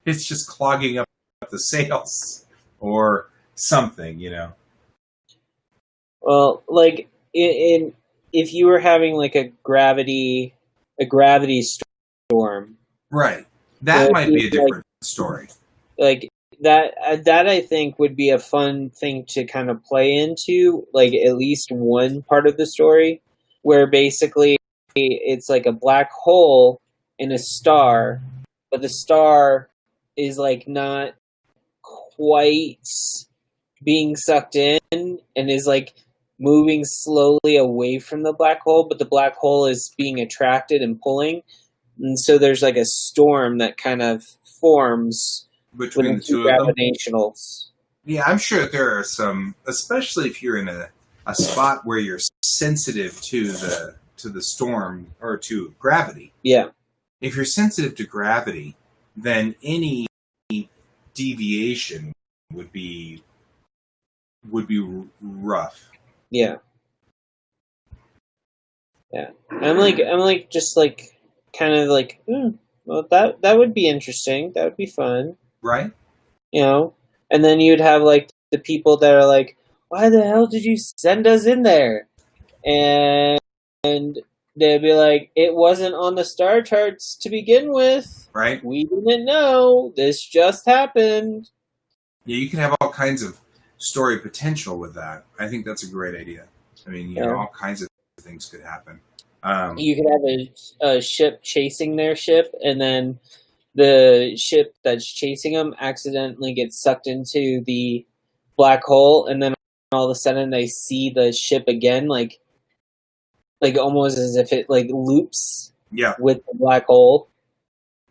it's just clogging up the sails or something, Well, like if you were having like a gravity storm, right? That might be a different story. Like that I think would be a fun thing to kind of play into, like at least one part of the story, where basically it's like a black hole in a star, but the star is like not quite being sucked in and is like moving slowly away from the black hole, but the black hole is being attracted and pulling. And so there's like a storm that kind of forms between the two gravitationals. Yeah, I'm sure there are some, especially if you're in a spot where you're sensitive to the storm or to gravity. Yeah. If you're sensitive to gravity, then any deviation would be rough. Yeah. Yeah. I'm like just like kind of like, well, that would be interesting. That would be fun. Right. And then you'd have like the people that are like, why the hell did you send us in there? And they'd be like, it wasn't on the star charts to begin with. Right. We didn't know. This just happened. Yeah, you can have all kinds of story potential with that. I think that's a great idea. I mean, all kinds of things could happen. You could have a ship chasing their ship, and then the ship that's chasing them accidentally gets sucked into the black hole, and then all of a sudden they see the ship again, like almost as if it like loops with the black hole.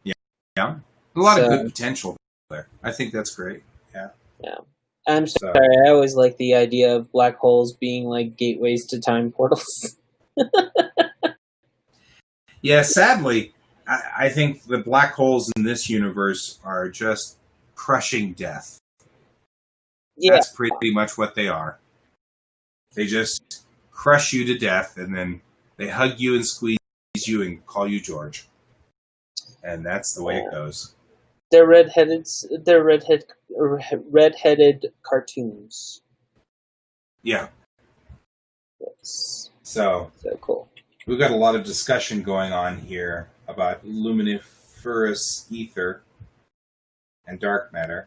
Yeah. A lot of good potential there. I think that's great. Yeah. Yeah. I'm sorry, I always like the idea of black holes being like gateways to time portals. Yeah, sadly, I think the black holes in this universe are just crushing death. Yeah. That's pretty much what they are. They just crush you to death, and then they hug you and squeeze you and call you George. And that's the way it goes. They're redheaded cartoons. Yeah. Yes. So cool. We've got a lot of discussion going on here about luminiferous ether and dark matter.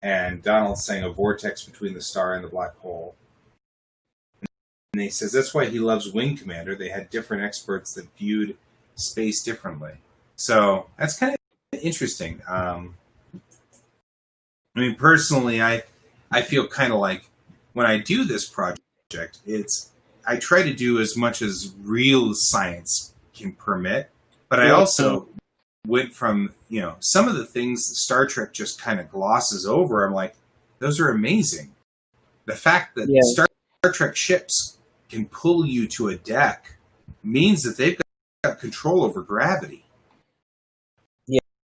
And Donald's saying a vortex between the star and the black hole. And he says that's why he loves Wing Commander. They had different experts that viewed space differently. So that's kind of interesting. I mean, personally, I feel kind of like when I do this project, I try to do as much as real science can permit, but I also went from, some of the things that Star Trek just kind of glosses over. I'm like, those are amazing. The fact that Star Trek ships can pull you to a deck means that they've got control over gravity.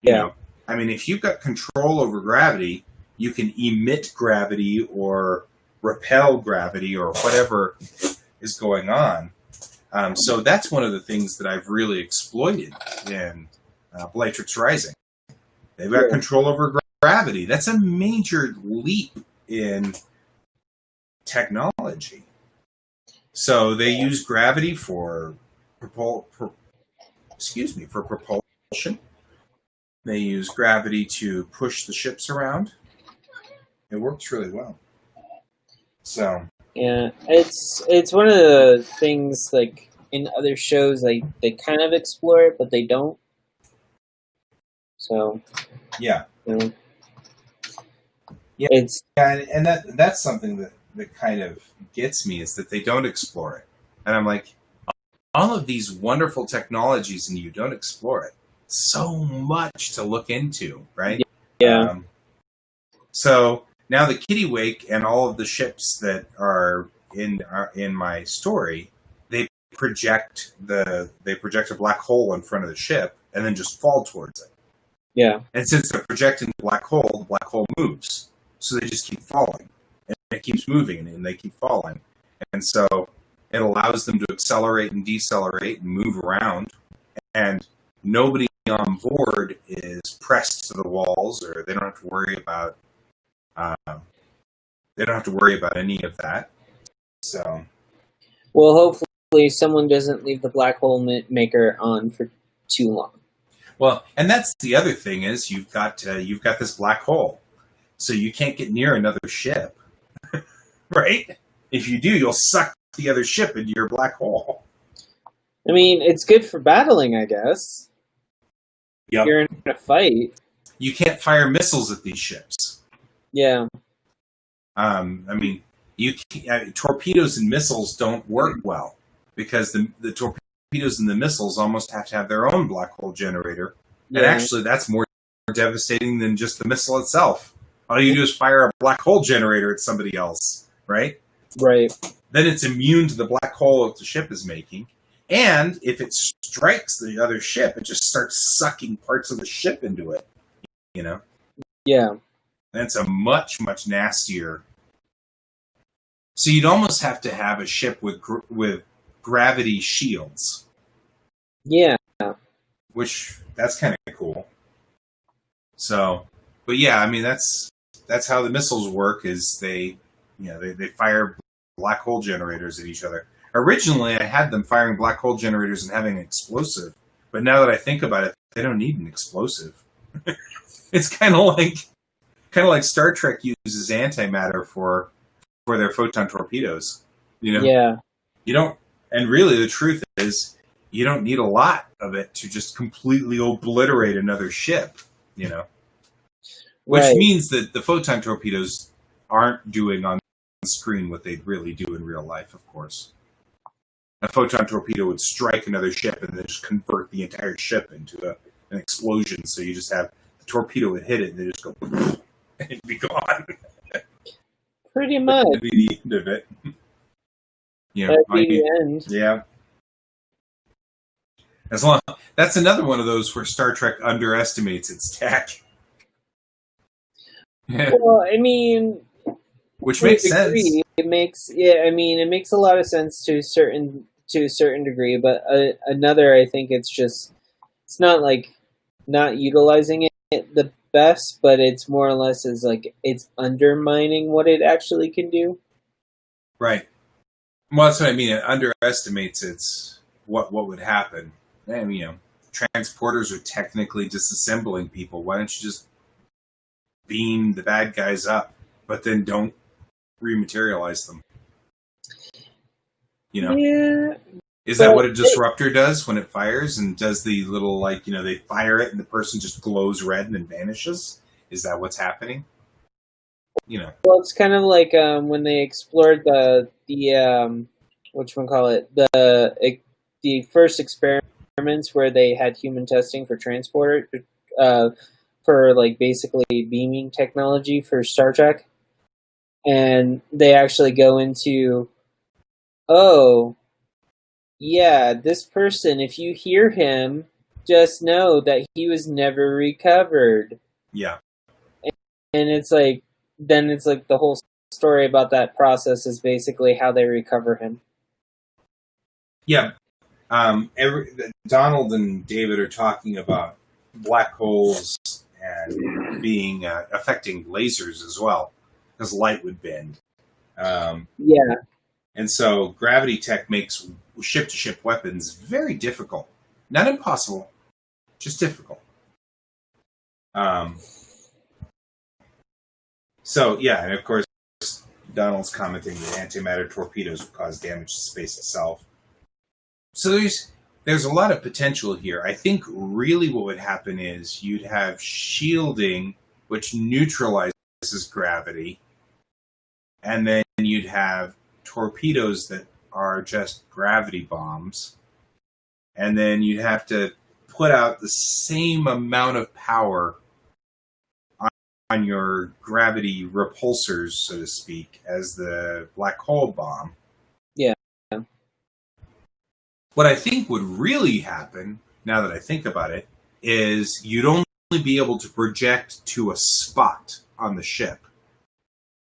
Yeah. I mean, if you've got control over gravity, you can emit gravity or repel gravity or whatever is going on. So that's one of the things that I've really exploited in Bellatrix Rising. They've got control over gravity. That's a major leap in technology. So they use gravity for propulsion. They use gravity to push the ships around. It works really well. So yeah, it's one of the things like in other shows, like they kind of explore it, but they don't. So yeah, yeah, it's and that's something that kind of gets me, is that they don't explore it, and I'm like, all of these wonderful technologies, and you don't explore it. So much to look into, right? Yeah. So now the Kittiwake and all of the ships that are in my story, they project a black hole in front of the ship and then just fall towards it. Yeah. And since they're projecting the black hole moves. So they just keep falling. And it keeps moving and they keep falling. And so it allows them to accelerate and decelerate and move around. And nobody on board is pressed to the walls, or they don't have to worry about any of that. So, well, hopefully someone doesn't leave the black hole maker on for too long. Well, and that's the other thing, is you've got this black hole, so you can't get near another ship, right? If you do, you'll suck the other ship into your black hole. I mean, it's good for battling, I guess. Yep. You're in a fight. You can't fire missiles at these ships. Yeah. I mean, torpedoes and missiles don't work well, because the torpedoes and the missiles almost have to have their own black hole generator. Yeah. And actually, that's more devastating than just the missile itself. All you do is fire a black hole generator at somebody else, right? Right. Then it's immune to the black hole that the ship is making. And if it strikes the other ship, it just starts sucking parts of the ship into it, you know? Yeah. And it's a much, much nastier. So you'd almost have to have a ship with gravity shields. Yeah. Which, that's kind of cool. So, but yeah, I mean, that's how the missiles work, is they fire black hole generators at each other. Originally, I had them firing black hole generators and having an explosive, but now that I think about it, they don't need an explosive. It's kind of like Star Trek uses antimatter for their photon torpedoes. You know? Yeah. You don't, and really the truth is, you don't need a lot of it to just completely obliterate another ship, you know? Which means that the photon torpedoes aren't doing on the screen what they'd really do in real life, of course. A photon torpedo would strike another ship and then just convert the entire ship into an explosion. So you just have the torpedo would hit it and they just go and it'd be gone. Pretty much. That'd be the end of it. You know, that'd be the end. Yeah. That's another one of those where Star Trek underestimates its tech. Well, I mean, which makes sense. It makes it makes a lot of sense to a certain degree, but another, I think it's not like not utilizing it the best, but it's more or less as like it's undermining what it actually can do. Right. Well, that's what I mean. It underestimates what would happen. And, you know, transporters are technically disassembling people. Why don't you just beam the bad guys up, but then don't rematerialize them? You know? Yeah. Is that what a disruptor does when it fires and does the little, like, you know, they fire it and the person just glows red and then vanishes? Is that what's happening? You know. Well, it's kind of like when they explored the whatchamacallit, the first experiments where they had human testing for transporter, for like basically beaming technology for Star Trek. And they actually go into, oh, yeah, this person, if you hear him, just know that he was never recovered. Yeah. And it's like, then it's like the whole story about that process is basically how they recover him. Yeah. Donald and David are talking about black holes and being affecting lasers as well, because light would bend. Yeah. And so gravity tech makes ship-to-ship weapons very difficult. Not impossible, just difficult. So, yeah, and of course, Donald's commenting that antimatter torpedoes would cause damage to space itself. So there's a lot of potential here. I think really what would happen is you'd have shielding, which neutralizes gravity, and then you'd have torpedoes that are just gravity bombs, and then you'd have to put out the same amount of power on your gravity repulsors, so to speak, as the black hole bomb. Yeah. What I think would really happen, now that I think about it, is you'd only be able to project to a spot on the ship.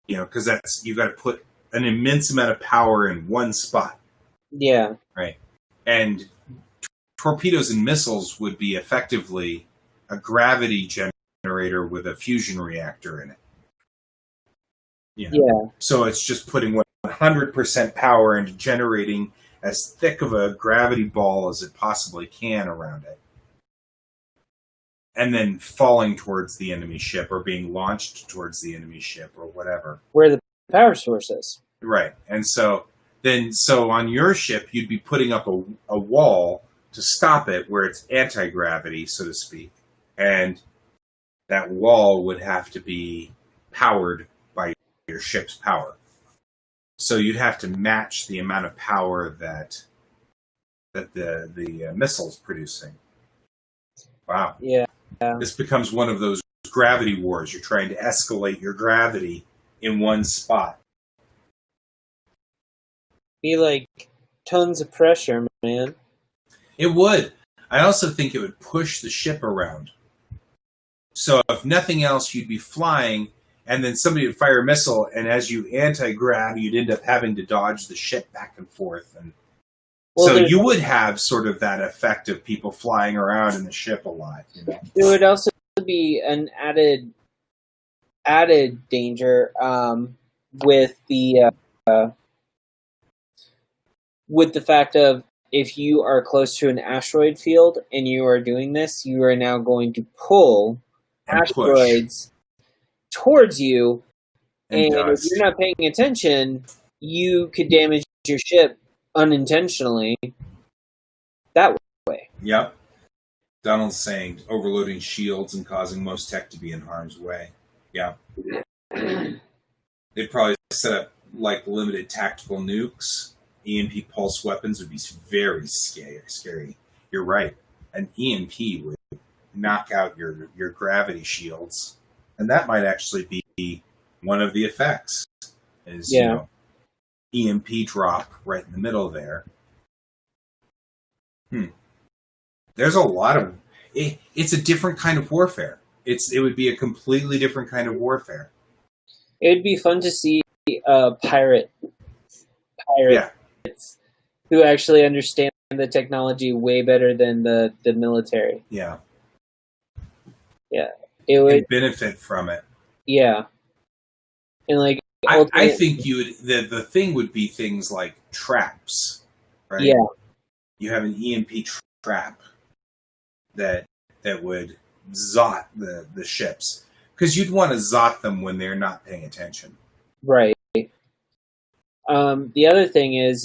You know, because you've got to put an immense amount of power in one spot. Yeah. Right. And torpedoes and missiles would be effectively a gravity generator with a fusion reactor in it. You know? Yeah. So it's just putting 100% power into generating as thick of a gravity ball as it possibly can around it. And then falling towards the enemy ship or being launched towards the enemy ship or whatever. Where the power source is. Right. And so on your ship, you'd be putting up a wall to stop it where it's anti-gravity, so to speak. And that wall would have to be powered by your ship's power. So you'd have to match the amount of power that the missile's producing. Wow. Yeah. This becomes one of those gravity wars. You're trying to escalate your gravity in one spot. Be like tons of pressure, man. It would. I also think it would push the ship around. So if nothing else, you'd be flying, and then somebody would fire a missile, and as you anti-grav, you'd end up having to dodge the ship back and forth. And so you would have sort of that effect of people flying around in the ship a lot. You know? There would also be an added danger with the fact of if you are close to an asteroid field and you are doing this, you are now going to pull asteroids towards you, and if you're not paying attention, you could damage your ship unintentionally that way. Yep. Donald's saying overloading shields and causing most tech to be in harm's way. Yeah. They'd probably set up like limited tactical nukes. EMP pulse weapons would be very scary. You're right. An EMP would knock out your gravity shields. And that might actually be one of the effects. Is, you know, EMP drop right in the middle there. There's a lot of... It's a different kind of warfare. It would be a completely different kind of warfare. It would be fun to see pirates who actually understand the technology way better than the military. Yeah. Yeah. It would benefit from it. Yeah. And like I think the thing would be things like traps, right? Yeah. You have an EMP trap that would zot the ships, because you'd want to zot them when they're not paying attention. Right. The other thing is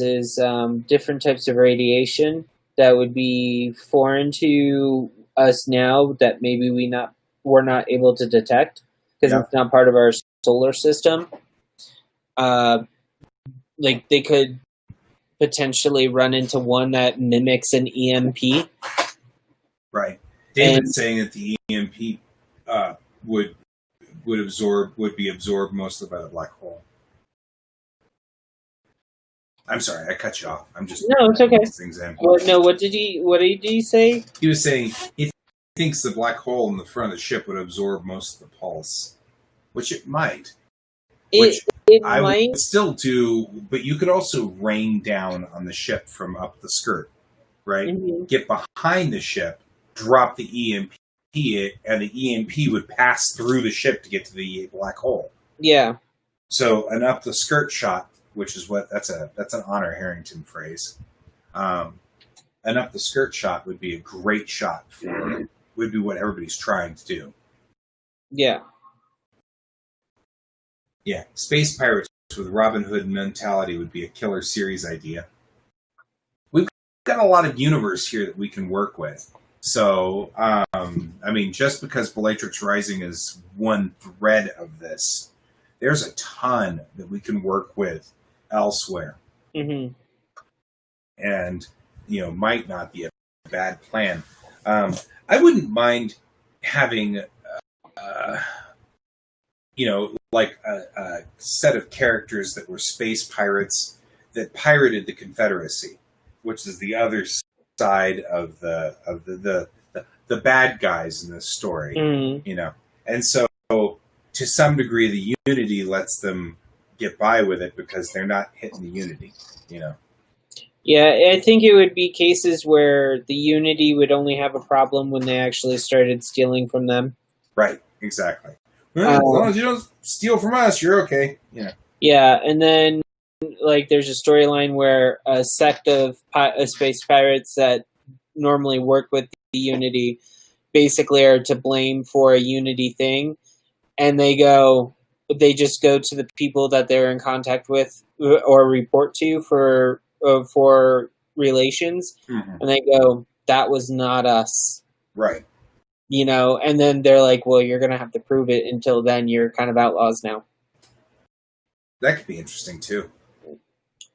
different types of radiation that would be foreign to us now that maybe we're not able to detect because it's not part of our solar system. Like they could potentially run into one that mimics an EMP. Right. David's saying that the EMP would be absorbed mostly by the black hole. I'm sorry, I cut you off. I'm just no, it's okay. Things in. What did he say? He was saying he thinks the black hole in the front of the ship would absorb most of the pulse, which it might. I would still do, but you could also rain down on the ship from up the skirt, right? Mm-hmm. Get behind the ship, drop the EMP, and the EMP would pass through the ship to get to the black hole. Yeah. So an up the skirt shot, which is that's an Honor Harrington phrase. An up the skirt shot would be a great shot would be what everybody's trying to do. Yeah. Yeah, Space Pirates with Robin Hood mentality would be a killer series idea. We've got a lot of universe here that we can work with. So, I mean, just because Bellatrix Rising is one thread of this, there's a ton that we can work with elsewhere. Mm-hmm. And, might not be a bad plan. I wouldn't mind having, like a set of characters that were space pirates that pirated the Confederacy, which is the other side of the bad guys in this story, And so, to some degree, the Unity lets them get by with it because they're not hitting the Unity, Yeah, I think it would be cases where the Unity would only have a problem when they actually started stealing from them. Right, exactly. Well, as long as you don't steal from us, you're okay. Yeah, and then like there's a storyline where a sect of space pirates that normally work with the Unity basically are to blame for a Unity thing, and they just go to the people that they're in contact with or report to for relations, and they go, "That was not us." Right. And then they're like, "Well, you're gonna have to prove it. Until then, you're kind of outlaws now." That could be interesting too.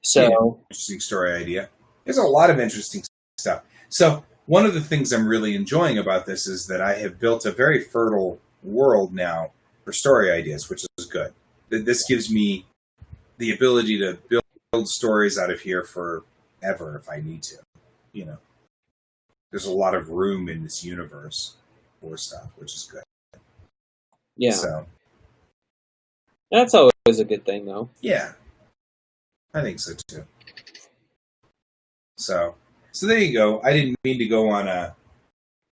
So interesting story idea. There's a lot of interesting stuff. So one of the things I'm really enjoying about this is that I have built a very fertile world now for story ideas, which is good. This gives me the ability to build stories out of here forever if I need to. There's a lot of room in this universe for stuff, which is good. Yeah. So that's always a good thing, though. Yeah. I think so too. So there you go. I didn't mean to go on a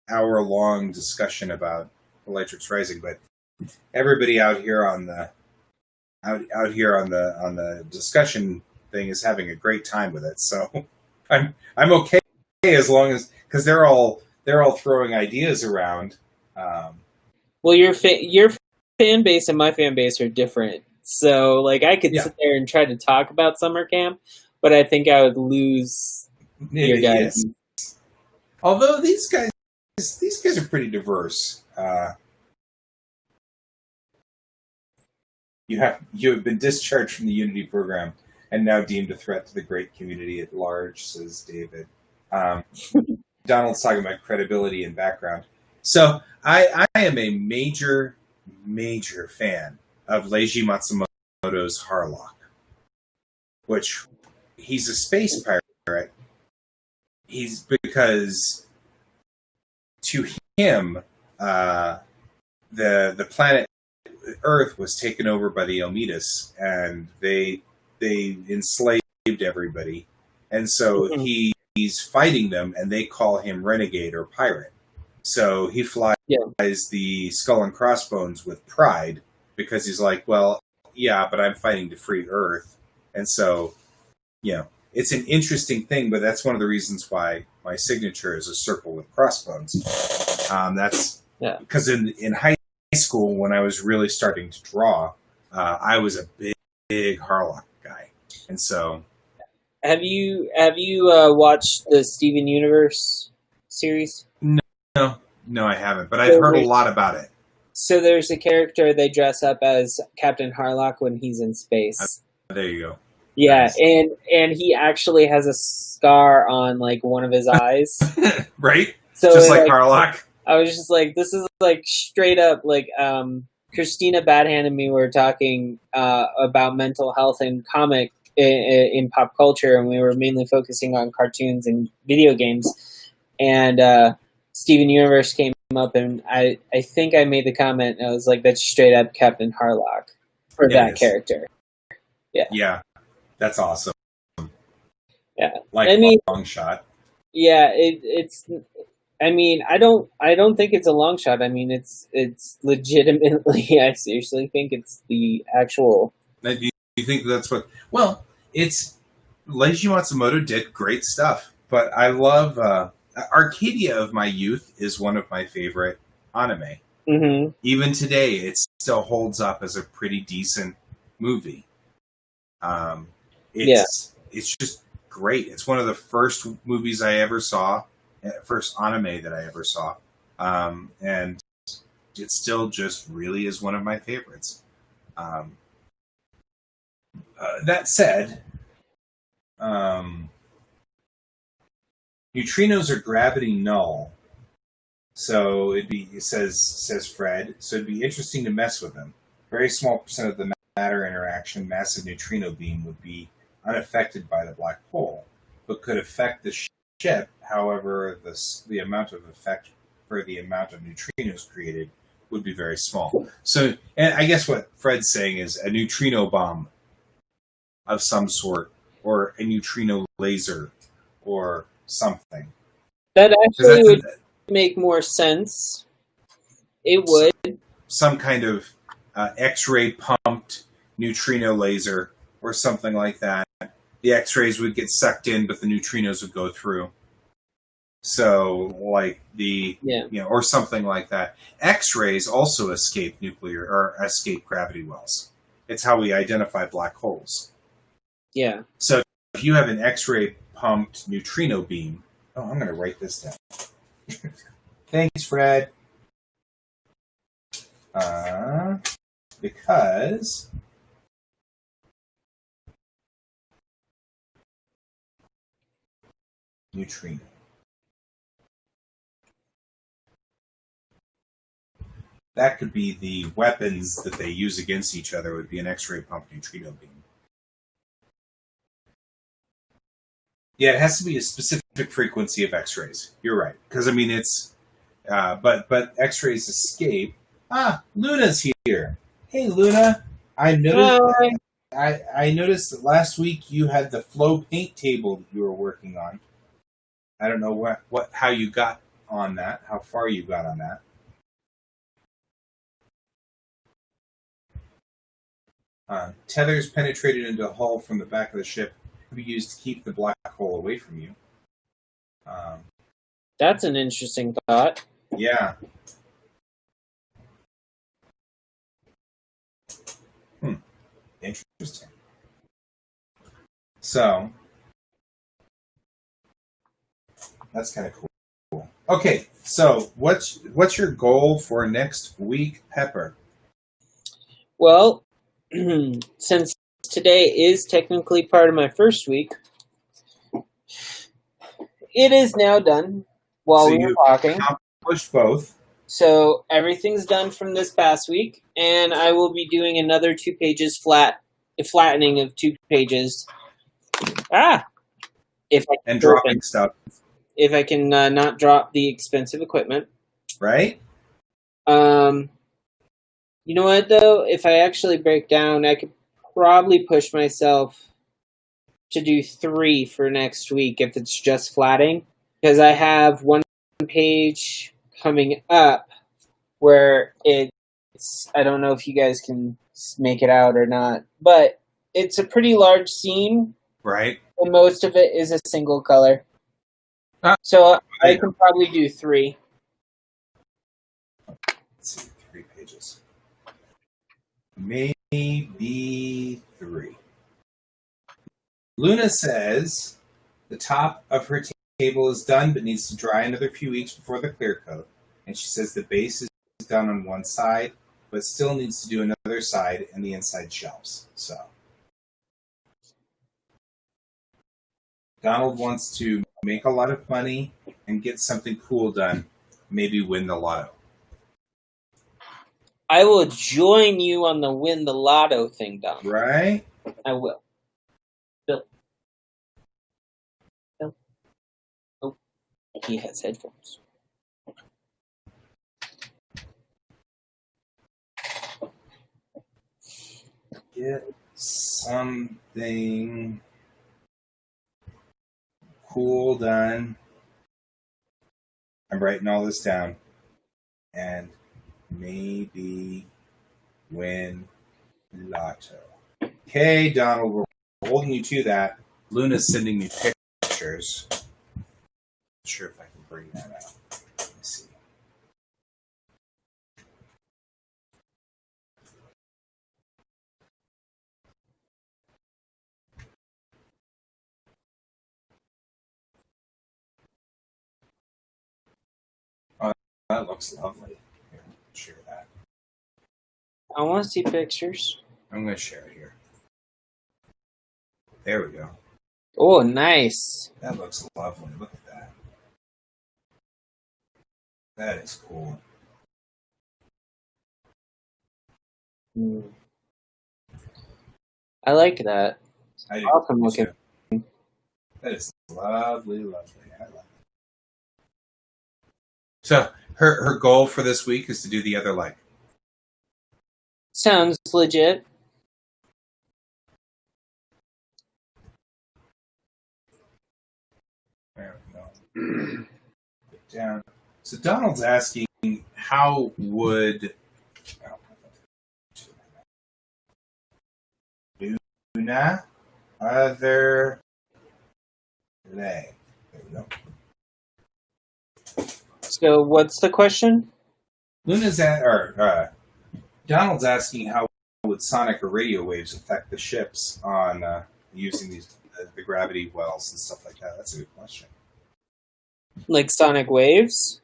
hour-long discussion about Bellatrix Rising, but everybody out here on the discussion thing is having a great time with it. So I'm okay as long as, because they're all throwing ideas around. Well, your fan base and my fan base are different. So, like, I could sit there and try to talk about summer camp, but I think I would lose your guys. Yes. Although these guys are pretty diverse. You have been discharged from the Unity program and now deemed a threat to the great community at large, says David. Donald's talking about credibility and background. So I am a major fan of Leiji Matsumoto's Harlock, which he's a space pirate. Because to him, the planet Earth was taken over by the Elmidas, and they enslaved everybody, and so he's fighting them, and they call him renegade or pirate. So he flies the Skull and Crossbones with pride, because he's like, well, yeah, but I'm fighting to free Earth. And so, it's an interesting thing, but that's one of the reasons why my signature is a circle with crossbones. That's because in high school, when I was really starting to draw, I was a big Harlock guy. And so... Have you watched the Steven Universe series? No, I haven't, but I've heard a lot about it. So there's a character they dress up as Captain Harlock when he's in space. There you go. Yeah, nice. and he actually has a scar on like one of his eyes. Right? So just like Harlock. I was just like, this is like straight up like Christina Badhand and me were talking about mental health and comic in pop culture, and we were mainly focusing on cartoons and video games. And Steven Universe came up, and I think I made the comment, and I was like, that's straight up Captain Harlock for that character. Yeah. Yeah. That's awesome. Yeah. Like long shot. Yeah, it's I mean, I don't think it's a long shot. I mean, it's legitimately, I seriously think it's the actual. Do you think that's what? Well, it's Leiji Matsumoto did great stuff, but I love Arcadia of my youth is one of my favorite anime. Mm-hmm. Even today, it still holds up as a pretty decent movie. It's just great. It's one of the first movies I ever saw, first anime that I ever saw, and it still just really is one of my favorites. That said, neutrinos are gravity null, so says Fred. So it'd be interesting to mess with them. Very small percent of the matter interaction, massive neutrino beam would be unaffected by the black hole, but could affect the ship. However, the amount of effect for the amount of neutrinos created would be very small. So, and I guess what Fred's saying is a neutrino bomb of some sort, or a neutrino laser, or something. That actually would make more sense. It would. Some kind of X-ray pumped neutrino laser, or something like that. The X-rays would get sucked in, but the neutrinos would go through. So, like or something like that. X-rays also escape escape gravity wells. It's how we identify black holes. Yeah. So if you have an X-ray pumped neutrino beam, I'm going to write this down. Thanks, Fred. Because neutrino. That could be the weapons that they use against each other, would be an X-ray pumped neutrino beam. Yeah, it has to be a specific frequency of X-rays. You're right, because I mean it's, but X-rays escape. Luna's here. Hey, Luna. I noticed. I noticed that last week you had the flow paint table that you were working on. I don't know how you got on that. How far you got on that. Tethers penetrated into a hull from the back of the ship be used to keep the black hole away from you. That's an interesting thought. Yeah. Interesting. So that's kind of cool. Okay, so what's your goal for next week, Pepper? Well, since today is technically part of my first week, it is now done while we were talking. Accomplished both. So everything's done from this past week, and I will be doing another 2 pages flattening of 2 pages. Dropping stuff. If I can not drop the expensive equipment. Right? You know what, though? If I actually break down, I could probably push myself to do 3 for next week if it's just flatting. Because I have 1 page coming up where it's, I don't know if you guys can make it out or not, but it's a pretty large scene. Right. And most of it is a single color. So I can probably do 3. Let's see, 3 pages. Maybe 3. Luna says the top of her table is done, but needs to dry another few weeks before the clear coat. And she says the base is done on one side, but still needs to do another side and the inside shelves. So Donald wants to make a lot of money and get something cool done, maybe win the lotto. I will join you on the win the lotto thing, Donald. Right? I will. Bill. Oh, he has headphones. Get something cool done. I'm writing all this down. And maybe win lotto. Okay, Donald, we're holding you to that. Luna's sending me pictures. Not sure if I can bring that out. Let me see. that looks lovely. Here, share that. I want to see pictures. I'm going to share it here. There we go. Oh, nice. That looks lovely. Look at that. That is cool. I like that. I do. Awesome looking. That is lovely, lovely. I love it. So her goal for this week is to do the other leg. Sounds legit. There we go. Put down. So Donald's asking, how would Luna other leg? There we go. So what's the question? Donald's asking, how would sonic or radio waves affect the ships on using these the gravity wells and stuff like that? That's a good question. Like sonic waves?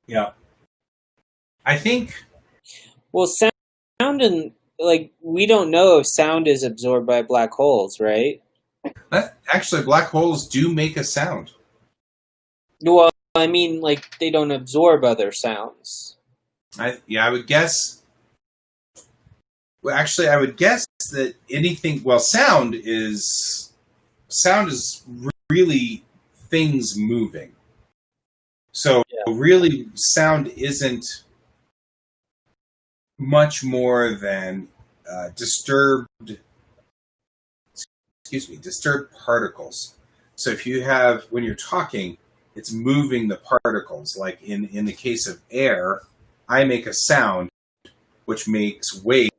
Yeah. I think... Well, sound and, we don't know if sound is absorbed by black holes, right? Actually, black holes do make a sound. Well, I mean, they don't absorb other sounds. I would guess... Well, actually, I would guess that anything... Well, sound is really things moving. So really, sound isn't much more than disturbed particles. So if you have, when you're talking, it's moving the particles. Like in the case of air, I make a sound which makes waves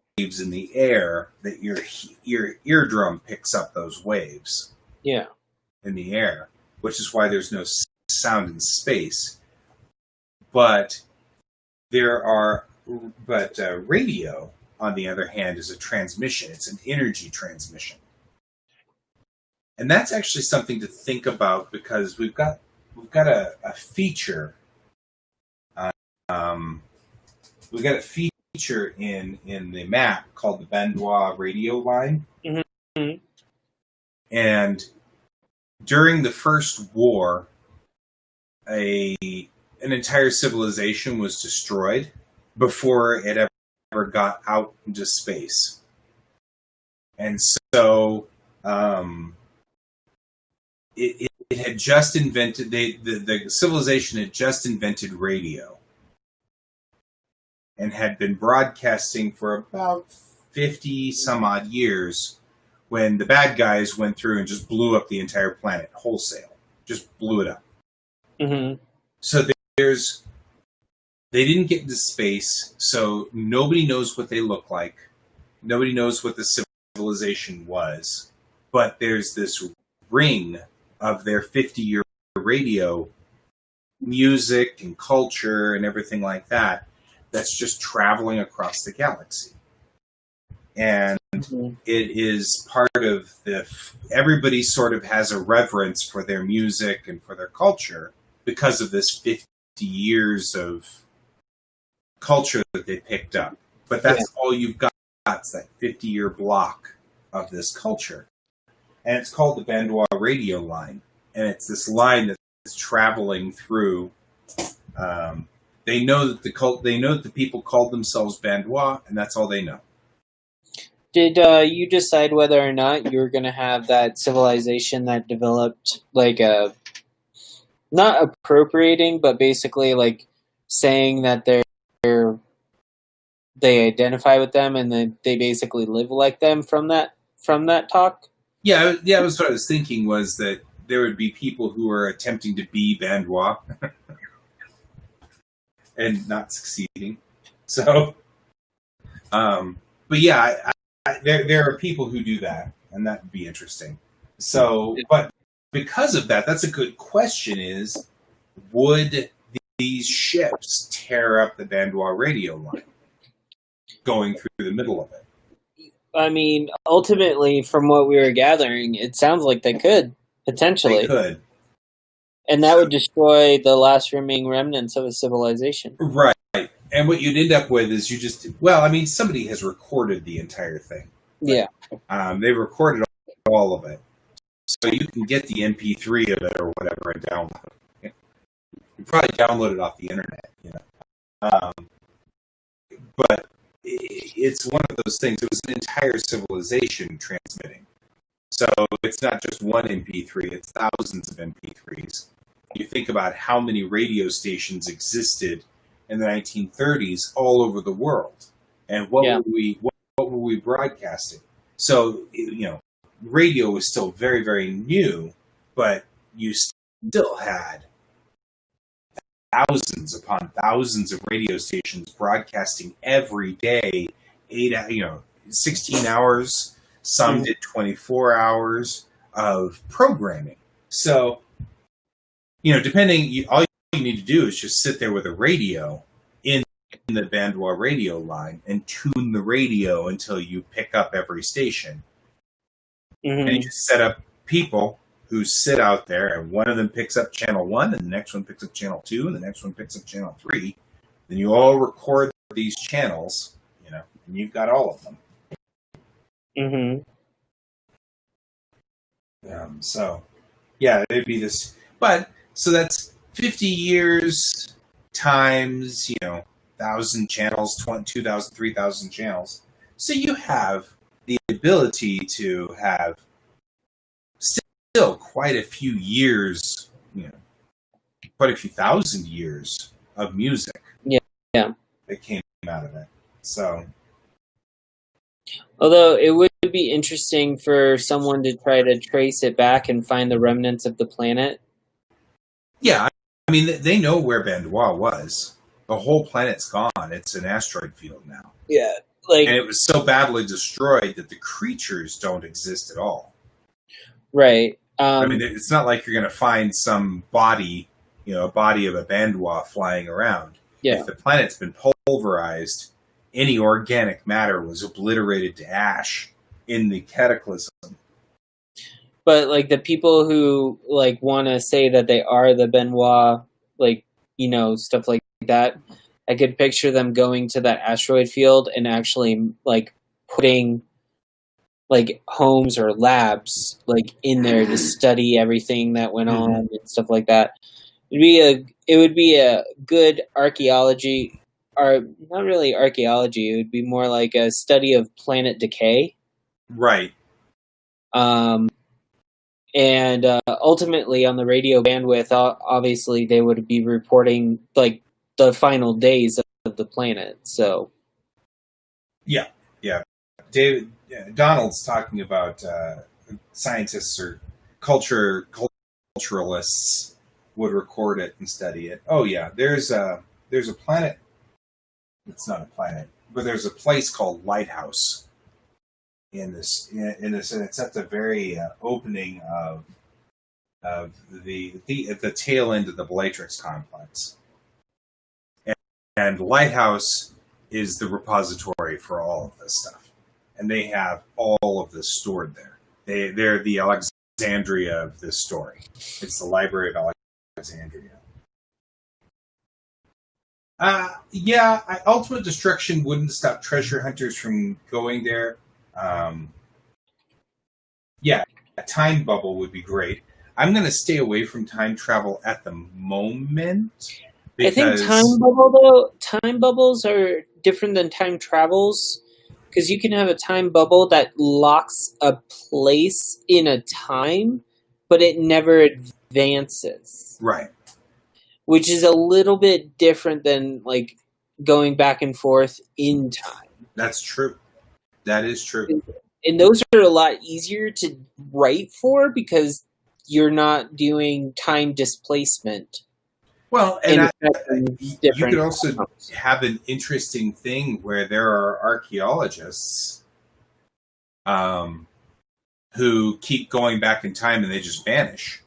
in the air that your eardrum picks up those waves. Yeah. In the air, which is why there's no sound in space. But radio, on the other hand, is a transmission. It's an energy transmission. And that's actually something to think about, because we've got a feature. We've got a feature in the map called the Benoit radio line. Mm-hmm. And during the First War, an entire civilization was destroyed before it ever got out into space. And so it had just invented, the civilization had just invented radio and had been broadcasting for about 50 some odd years when the bad guys went through and just blew up the entire planet wholesale. Just blew it up. Mm-hmm. So they didn't get into space, so nobody knows what they look like. Nobody knows what the civilization was. But there's this ring of their 50-year radio music and culture and everything like that that's just traveling across the galaxy. And it is part of everybody sort of has a reverence for their music and for their culture because of this 50 years of culture that they picked up. But that's all you've got. It's that 50-year block of this culture. And it's called the Benoit radio line. And it's this line that's traveling through. They know that the people called themselves Benoit, and that's all they know. Did you decide whether or not you were going to have that civilization that developed, not appropriating, but basically saying that they identify with them and then they basically live like them from that talk? Yeah, that was what I was thinking, was that there would be people who are attempting to be Benoit and not succeeding. So, but yeah, there are people who do that, and that would be interesting. So, but because of that, that's a good question, is would these ships tear up the Benoit radio line going through the middle of it? I mean, ultimately, from what we were gathering, it sounds like they could, potentially. They could. And that would destroy the last remaining remnants of a civilization. Right. And what you'd end up with is somebody has recorded the entire thing. Yeah. They've recorded all of it. So you can get the MP3 of it or whatever and download it. You probably download it off the internet, but it's one of those things. It was an entire civilization transmitting. So it's not just one MP3, it's thousands of MP3s. You think about how many radio stations existed in the 1930s all over the world. And what were we broadcasting? So, radio was still very, very new, but you still had thousands upon thousands of radio stations broadcasting every day, 16 hours. Some did 24 hours of programming. So, depending, all you need to do is just sit there with a radio in the Bandwa radio line and tune the radio until you pick up every station. Mm-hmm. And you just set up people who sit out there, and one of them picks up channel 1, and the next one picks up channel 2, and the next one picks up channel 3. Then you all record these channels, and you've got all of them. Mm-hmm. It'd be this. But, so that's 50 years times, 1,000 channels, 2,000, 3,000 channels. So you have the ability to have still quite a few years, quite a few thousand years of music. Yeah. That came out of it. So. Although it would be interesting for someone to try to trace it back and find the remnants of the planet. Yeah, I mean, they know where Bandwa was. The whole planet's gone. It's an asteroid field now. Yeah. And it was so badly destroyed that the creatures don't exist at all. Right. It's not like you're going to find some body, a body of a Bandwa flying around. Yeah. If the planet's been pulverized, any organic matter was obliterated to ash in the cataclysm. But, the people who, want to say that they are the Benoit, stuff like that, I could picture them going to that asteroid field and actually, putting, homes or labs, in there to study everything that went on and stuff like that. It would be a good archaeology, or not really archaeology, it would be more like a study of planet decay. Right. And ultimately, on the radio bandwidth, obviously, they would be reporting, the final days of the planet, so. Yeah. Donald's talking about scientists or culturalists would record it and study it. Oh, yeah, there's a planet. It's not a planet, but there's a place called Lighthouse. In this, and it's at the very opening of the tail end of the Bellatrix complex, and Lighthouse is the repository for all of this stuff, and they have all of this stored there. They're the Alexandria of this story. It's the Library of Alexandria. Ultimate Destruction wouldn't stop treasure hunters from going there. A time bubble would be great. I'm going to stay away from time travel at the moment. I think time bubbles are different than time travels, because you can have a time bubble that locks a place in a time, but it never advances. Right. Which is a little bit different than going back and forth in time. That's true. That is true. And those are a lot easier to write for because you're not doing time displacement. Well, and you could also have an interesting thing where there are archaeologists who keep going back in time and they just vanish.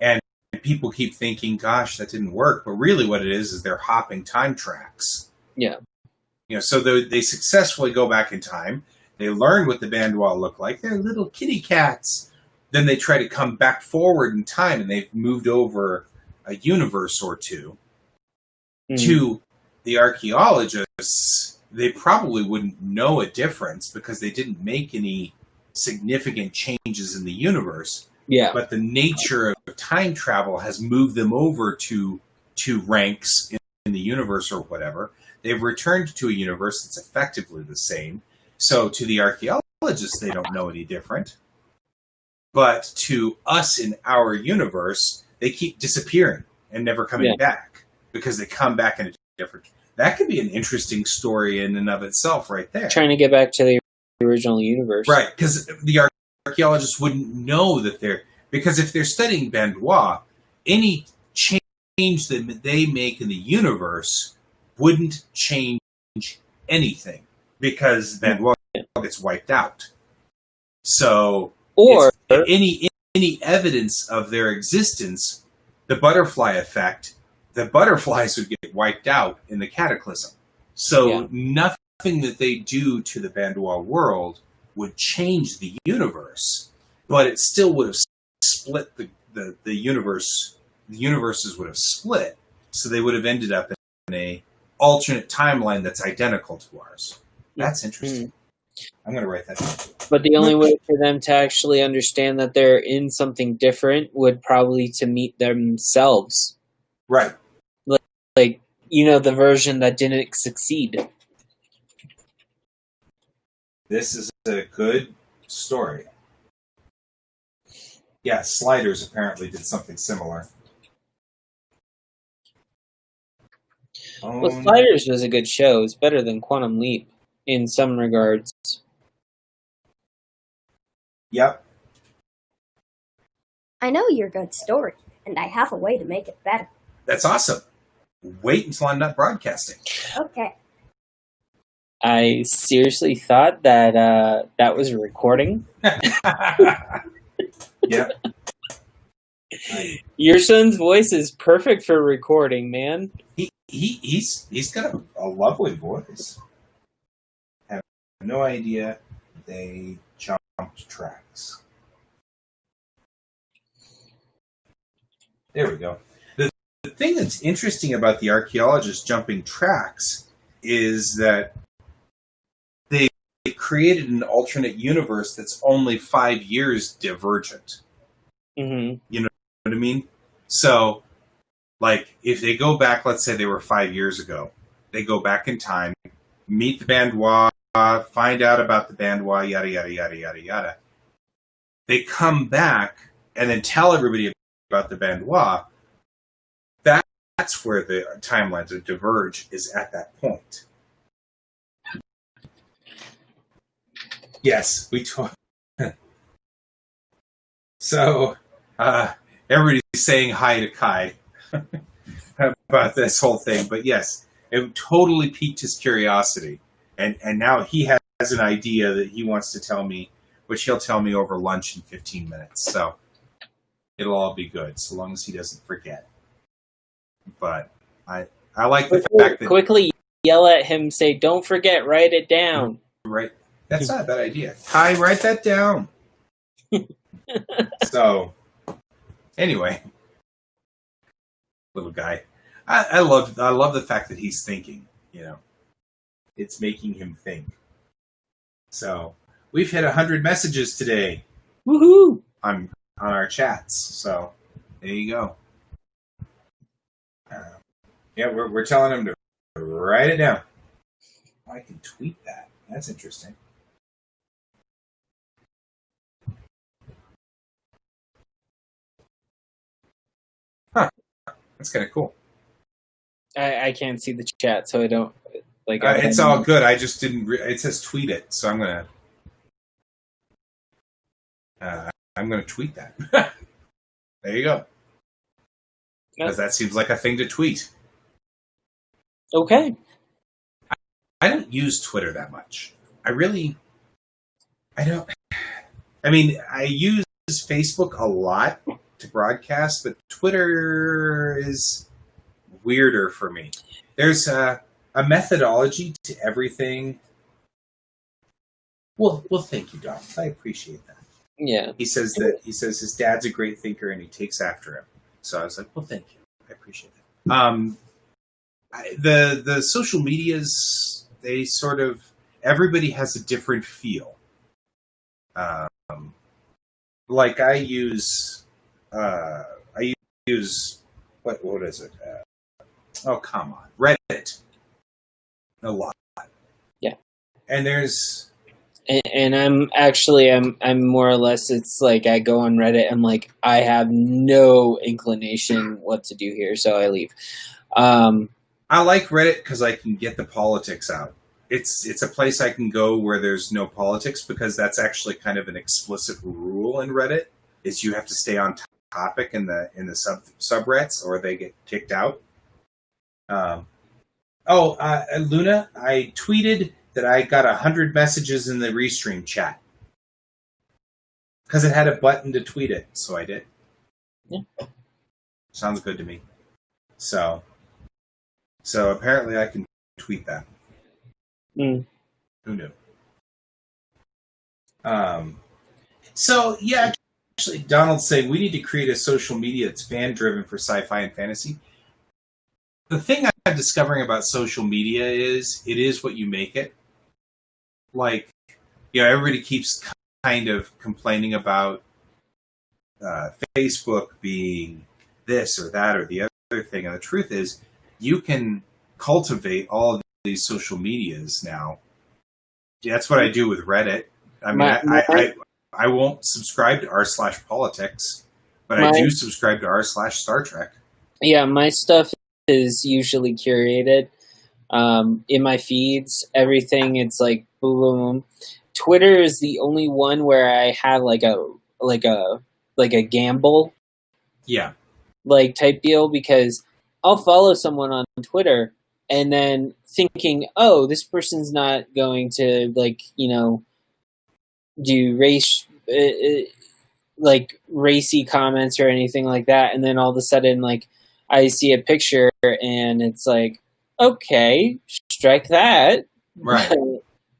And people keep thinking, gosh, that didn't work. But really what it is they're hopping time tracks. Yeah. So they successfully go back in time. They learn what the Bandwa look like. They're little kitty cats then they try to come back forward in time, and they've moved over a universe or two. To the archaeologists, they probably wouldn't know a difference because they didn't make any significant changes in the universe. Yeah. But the nature of time travel has moved them over to ranks in the universe or whatever. They've returned to a universe that's effectively the same. So to the archaeologists, they don't know any different. But to us in our universe, they keep disappearing and never coming back because they come back in a different... That could be an interesting story in and of itself right there. Trying to get back to the original universe. Right, because the archaeologists wouldn't know that they're... Because if they're studying Bandois, any change that they make in the universe wouldn't change anything because Bandois gets wiped out. So, or any evidence of their existence, the butterfly effect, the butterflies would get wiped out in the cataclysm. So nothing that they do to the Bandois world would change the universe, but it still would have split the universe. The universes would have split, so they would have ended up in a alternate timeline that's identical to ours. That's interesting. I'm going to write that down. But the only way for them to actually understand that they're in something different would probably to meet themselves. Right. Like, you know, the version that didn't succeed. This is a good story. Yeah, Sliders apparently did something similar. Well, Sliders was a good show. It's better than Quantum Leap in some regards. Yep. I know your good story, and I have a way to make it better. That's awesome. Wait until I'm not broadcasting. Okay. I seriously thought that that was a recording. Yep. Your son's voice is perfect for recording, man. He's got a lovely voice. I have no idea they jumped tracks. There we go. The thing that's interesting about the archaeologists jumping tracks is that they created an alternate universe that's only 5 years divergent. Mm-hmm. You know what I mean? So, like, if they go back, let's say they were 5 years ago, they go back in time, meet the Bandois, find out about the Bandois, yada, yada, yada, yada, yada. They come back and then tell everybody about the Bandois. That's where the timelines would diverge, is at that point. Yes, we talk. So, everybody's saying hi to Kai about this whole thing. But yes, it totally piqued his curiosity. And now he has an idea that he wants to tell me, which he'll tell me over lunch in 15 minutes. So it'll all be good, so long as he doesn't forget. But I like the fact that... Quickly yell at him, say, don't forget, write it down. Right. That's not a bad idea. Kai, write that down. So, anyway, little guy, I love the fact that he's thinking. You know, it's making him think. So we've hit 100 messages today. Woohoo! On our chats. So there you go. Yeah, we're telling him to write it down. I can tweet that. That's interesting. Huh. That's kind of cool. I can't see the chat, so I don't... it's all good. I just didn't... it says tweet it, so I'm gonna tweet that. There you go. Because that seems like a thing to tweet. Okay. I don't use Twitter that much. I don't... I mean, I use Facebook a lot to broadcast, but Twitter is weirder for me. There's a methodology to everything. Well, thank you, Doc. I appreciate that. Yeah. He says his dad's a great thinker and he takes after him. So I was like, well, thank you. I appreciate that. The social medias, they sort of, everybody has a different feel. Like I use what is it? Oh, come on, Reddit. A lot. Yeah. And there's. And I'm more or less, it's like I go on Reddit, I'm like, I have no inclination what to do here, so I leave. I like Reddit because I can get the politics out. It's a place I can go where there's no politics, because that's actually kind of an explicit rule in Reddit, is you have to stay on topic in the subreddits or they get kicked out. Luna, I tweeted that I got 100 messages in the Restream chat because it had a button to tweet it, so I did. Yeah. Sounds good to me. So apparently I can tweet that. Mm. Who knew? So yeah, actually, Donald's saying we need to create a social media that's fan-driven for sci-fi and fantasy. The thing I'm discovering about social media is it is what you make it. Like, everybody keeps kind of complaining about Facebook being this or that or the other thing. And the truth is, you can cultivate all of these social medias now. That's what I do with Reddit. I mean, I won't subscribe to r/politics, but I do subscribe to r/Star Trek. Yeah, my stuff is usually curated. In my feeds, everything, it's like boom, boom, boom. Twitter is the only one where I have like a gamble, like type deal, because I'll follow someone on Twitter and then thinking, oh, this person's not going to do racy comments or anything like that, and then all of a sudden I see a picture and it's like, okay, strike that. Right.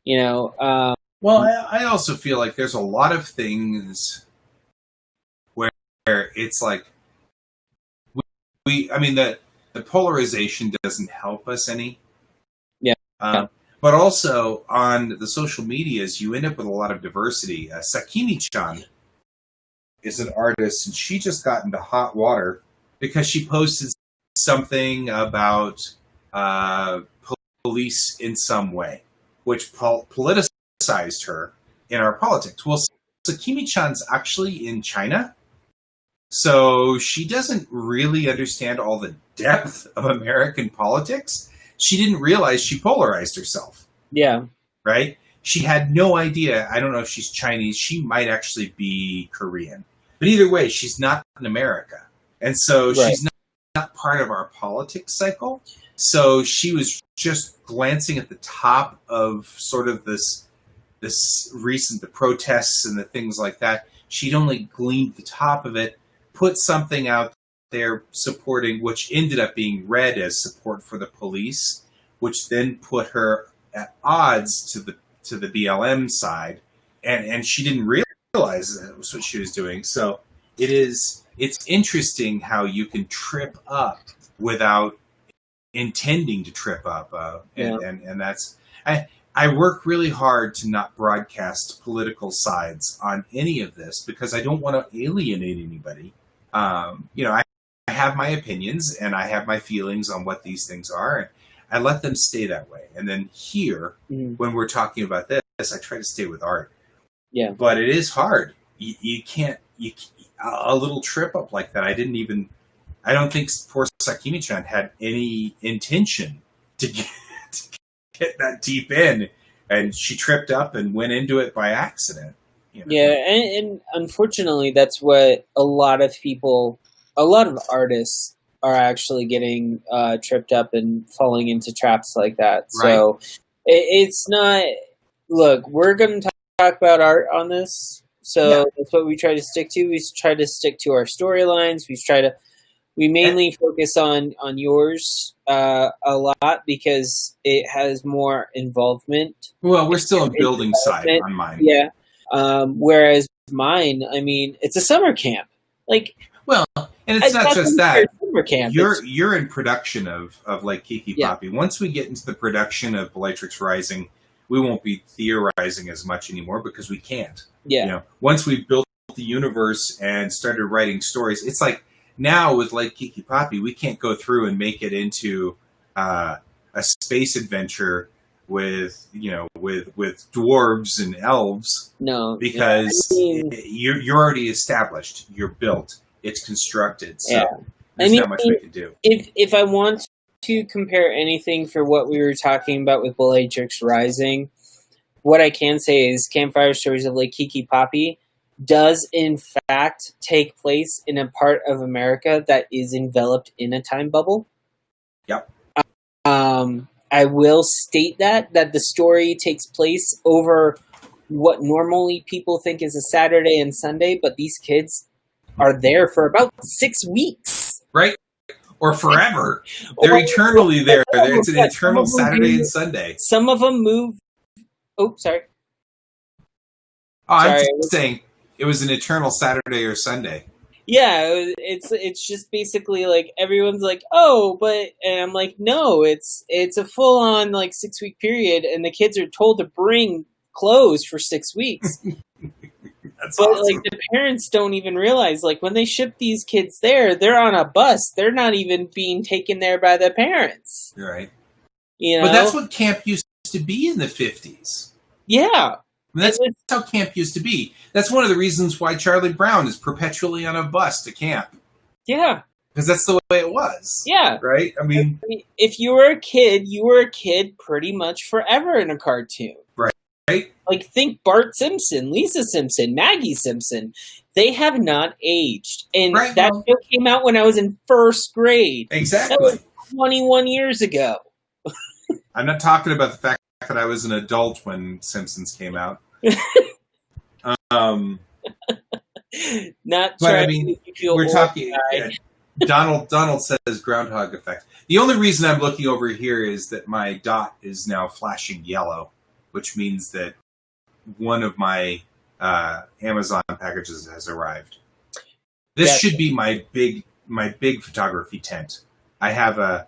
Well, I also feel like there's a lot of things where it's like the polarization doesn't help us any. Yeah. But also on the social medias, you end up with a lot of diversity. Sakimi-chan is an artist, and she just got into hot water because she posted something about police in some way, which politicized her in our politics. Well, Sakimi-chan's actually in China, so she doesn't really understand all the depth of American politics. She didn't realize she polarized herself. Yeah. Right? She had no idea. I don't know if she's Chinese. She might actually be Korean. But either way, she's not in America. And so she's not part of our politics cycle. So she was just glancing at the top of sort of this the protests and the things like that. She'd only gleaned the top of it, put something out there supporting, which ended up being read as support for the police, which then put her at odds to the BLM side, and she didn't realize that was what she was doing. So it's interesting how you can trip up without intending to trip up, and that's I work really hard to not broadcast political sides on any of this because I don't want to alienate anybody. I have my opinions and I have my feelings on what these things are, and I let them stay that way. And then here, when we're talking about this, I try to stay with art. Yeah. But it is hard. You can't a little trip up like that. I don't think poor Sakimi-chan had any intention to get that deep in, and she tripped up and went into it by accident. Yeah, and unfortunately, that's what a lot of artists are actually getting tripped up and falling into traps like that. Right. So it's not. Look, we're going to talk about art on this, so that's what we try to stick to. We try to stick to our storylines. We mainly focus on yours a lot because it has more involvement. Well, we're still a building side on mine. Yeah. Whereas mine, I mean, it's a summer camp. Like, well, and it's not just that. Summer camp. You're in production of like Kiki Poppy. Once we get into the production of Bellatrix Rising, we won't be theorizing as much anymore because we can't. Yeah. You know, once we've built the universe and started writing stories, it's like now with like Kiki Poppy, we can't go through and make it into a space adventure with dwarves and elves. No, because you're already established. You're built. It's constructed. So there's not much we can do. If I want to compare anything for what we were talking about with Bellatrix Rising, what I can say is Campfire Stories of Lake Kiki Poppy does in fact take place in a part of America that is enveloped in a time bubble. Yep. I will state that the story takes place over what normally people think is a Saturday and Sunday, but these kids are there for about 6 weeks. Right. Or forever. They're eternally there. It's an eternal Saturday and Sunday. Some of them move. Oh, sorry. Oh, I'm just saying it was an eternal Saturday or Sunday. Yeah, it's just basically like everyone's like, oh, and I'm like, no, it's a full on like 6 week period, and the kids are told to bring clothes for 6 weeks. That's but awesome. Like the parents don't even realize, like when they ship these kids there, they're on a bus. They're not even being taken there by the parents. Right. You know? But that's what camp used to be in the 50s. Yeah. That's how camp used to be. That's one of the reasons why Charlie Brown is perpetually on a bus to camp. Yeah. Because that's the way it was. Yeah. Right? I mean, if you were a kid pretty much forever in a cartoon. Right? Like, think Bart Simpson, Lisa Simpson, Maggie Simpson. They have not aged. And that show came out when I was in first grade. Exactly. That was 21 years ago. I'm not talking about the fact that I was an adult when Simpsons came out. Not but I mean, we're talking. Donald says Groundhog Effect. The only reason I'm looking over here is that my dot is now flashing yellow, which means that one of my Amazon packages has arrived. This should be my big photography tent. I have a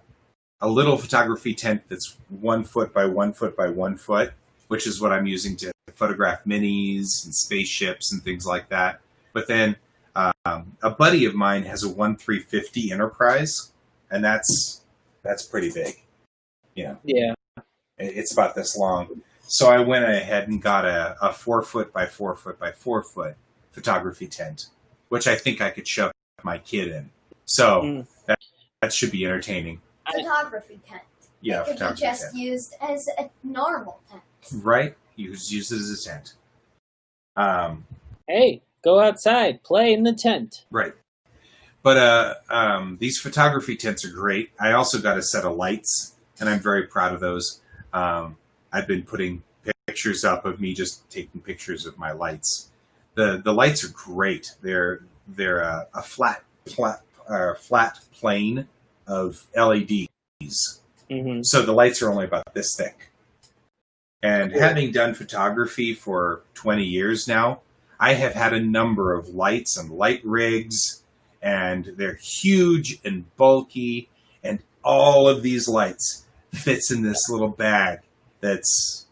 little photography tent that's 1 foot by 1 foot by 1 foot, which is what I'm using to photograph minis and spaceships and things like that. But then a buddy of mine has a 1/350 Enterprise, and that's pretty big. Yeah. It's about this long. So I went ahead and got a 4 foot by 4 foot by 4 foot photography tent, which I think I could shove my kid in. So that should be entertaining. Photography tent. Yeah, it could be just used as a normal tent. Right? You could use it as a tent. Hey, go outside, play in the tent. Right. But these photography tents are great. I also got a set of lights, and I'm very proud of those. I've been putting pictures up of me just taking pictures of my lights. The lights are great. They're a flat plane of LEDs. Mm-hmm. So the lights are only about this thick. And having done photography for 20 years now, I have had a number of lights and light rigs, and they're huge and bulky, and all of these lights fits in this little bag that's,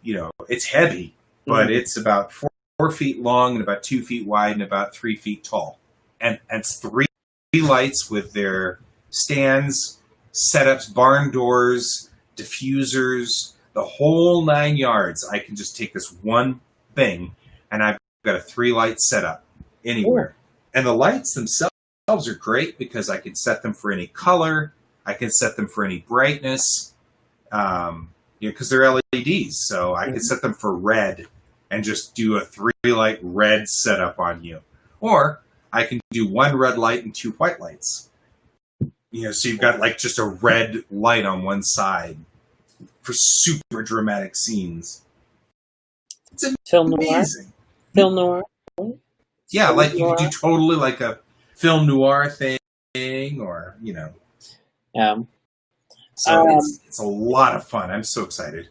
it's heavy, but it's about 4 feet long and about 2 feet wide and about 3 feet tall. And it's 3 lights with their stands, setups, barn doors, diffusers, the whole 9 yards. I can just take this one thing, and I've got a 3-light setup anywhere. And the lights themselves are great because I can set them for any color. I can set them for any brightness, because they're LEDs. So I can set them for red and just do a 3-light red setup on you. Or I can do 1 red light and 2 white lights. So you've got like just a red light on one side for super dramatic scenes. It's amazing. Film noir. Yeah, like you could do totally like a film noir thing, or Yeah. So it's a lot of fun. I'm so excited.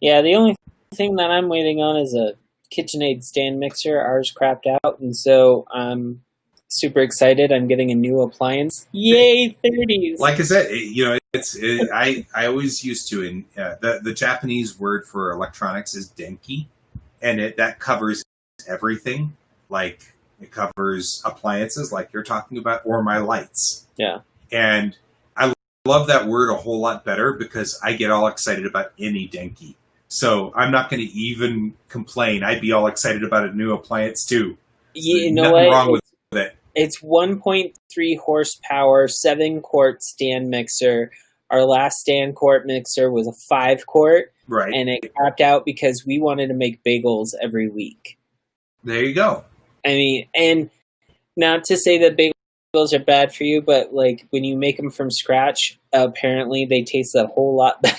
Yeah, the only thing that I'm waiting on is KitchenAid stand mixer. Ours crapped out, and so I'm super excited. I'm getting a new appliance. Yay, 30s! Like I said, I always used to, in the Japanese word for electronics is denki, and that covers everything. Like, it covers appliances like you're talking about, or my lights. Yeah. And I love that word a whole lot better because I get all excited about any denki. So I'm not going to even complain. I'd be all excited about a new appliance too. You know nothing what? wrong with it. It's 1.3 horsepower, 7-quart stand mixer. Our last stand quart mixer was a 5-quart. Right. And it crapped out because we wanted to make bagels every week. There you go. I mean, and not to say that bagels are bad for you, but like when you make them from scratch, apparently they taste a whole lot better.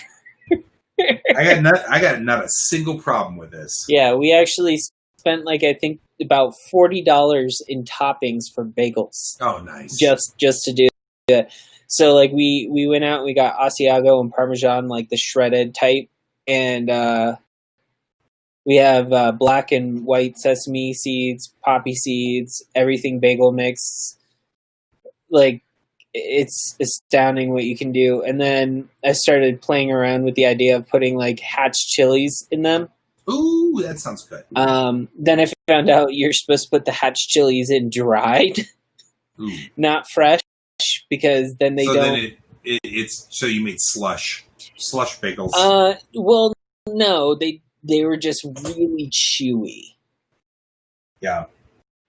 I got not a single problem with this. Yeah, we actually spent like I think about $40 in toppings for bagels. Oh, nice. Just to do it. So like we went out and we got Asiago and Parmesan, like the shredded type, and we have black and white sesame seeds, poppy seeds, everything bagel mix. Like, it's astounding what you can do. And then I started playing around with the idea of putting like hatch chilies in them. Ooh, that sounds good. Then I found out you're supposed to put the hatch chilies in dried, not fresh, because then they don't. Then it's so you made slush bagels. Well, no, they were just really chewy. Yeah.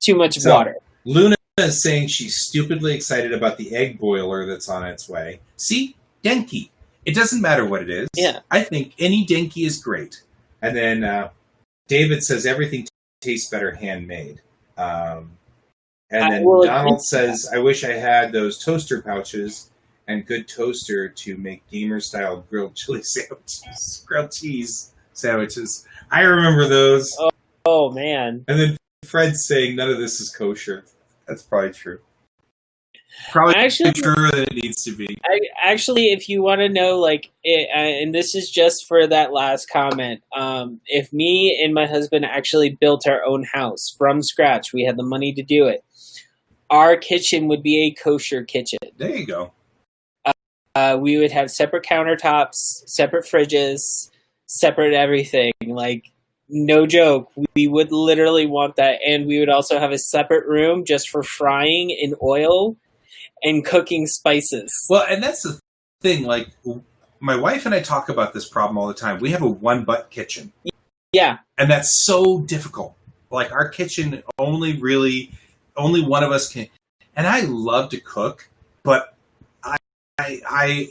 Too much water. Luna is saying she's stupidly excited about the egg boiler that's on its way. See? Denki. It doesn't matter what it is. Yeah. I think any denki is great. And then David says everything tastes better handmade. And then Donald says, I wish I had those toaster pouches and good toaster to make gamer-style grilled chili sandwiches. Grilled cheese sandwiches. I remember those. Oh, man. And then Fred's saying none of this is kosher. That's probably true. Probably truer than it needs to be. Actually, if you want to know, like, and this is just for that last comment, if me and my husband actually built our own house from scratch, we had the money to do it, our kitchen would be a kosher kitchen. There you go. We would have separate countertops, separate fridges, separate everything. Like, no joke. We would literally want that. And we would also have a separate room just for frying in oil and cooking spices. Well, and that's the thing. Like, my wife and I talk about this problem all the time. We have a one-butt kitchen. Yeah. And that's so difficult. Like, our kitchen only one of us can. And I love to cook, but I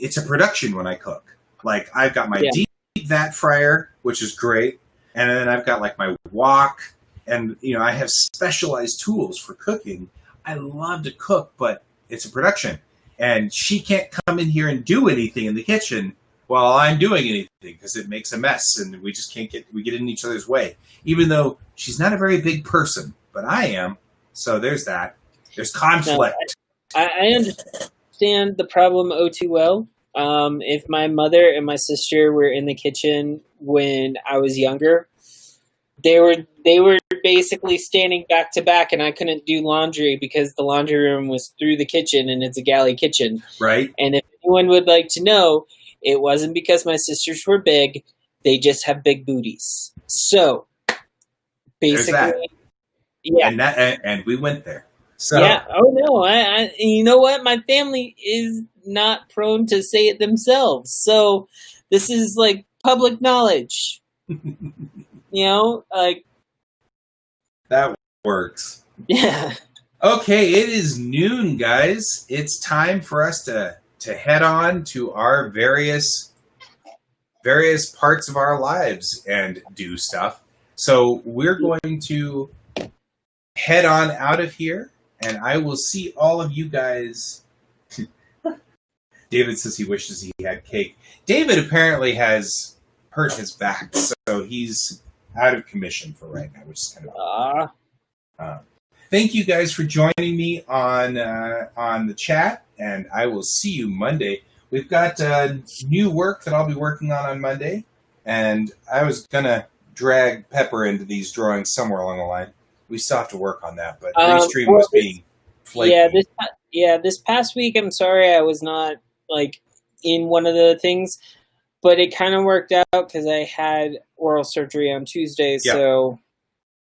it's a production when I cook. Like, I've got my deep vat fryer, which is great. And then I've got like my wok, and I have specialized tools for cooking. I love to cook, but it's a production, and she can't come in here and do anything in the kitchen while I'm doing anything because it makes a mess, and we just can't we get in each other's way. Even though she's not a very big person, but I am, so there's that. There's conflict. No, I understand the problem oh too well. If my mother and my sister were in the kitchen when I was younger, they were basically standing back to back, and I couldn't do laundry because the laundry room was through the kitchen, and it's a galley kitchen. Right. And if anyone would like to know, it wasn't because my sisters were big; they just have big booties. So basically, yeah. And we went there. So yeah. Oh no! I you know what? My family is not prone to say it themselves, so this is like public knowledge. Like that works. Yeah. Okay, it is noon, guys. It's time for us to head on to our various parts of our lives and do stuff. So we're going to head on out of here, and I will see all of you guys. David says he wishes he had cake. David apparently has hurt his back, so he's out of commission for right now, which is kind of thank you guys for joining me on the chat, and I will see you Monday. We've got new work that I'll be working on Monday, and I was gonna drag Pepper into these drawings somewhere along the line. We still have to work on that, but Restream was being flaky. This past week, I'm sorry I was not like in one of the things, but it kind of worked out because I had oral surgery on Tuesday. Yeah. So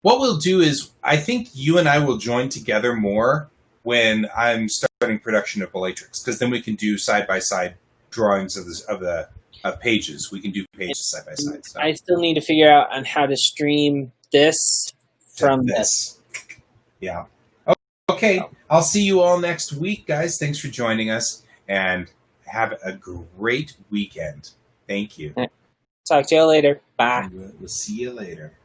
what we'll do is, I think you and I will join together more when I'm starting production of Bellatrix, because then we can do side by side drawings of pages. We can do pages side by side. So. I still need to figure out on how to stream this from this. Yeah. Okay. I'll see you all next week, guys. Thanks for joining us, and have a great weekend. Thank you. Talk to you later. Bye. We'll see you later.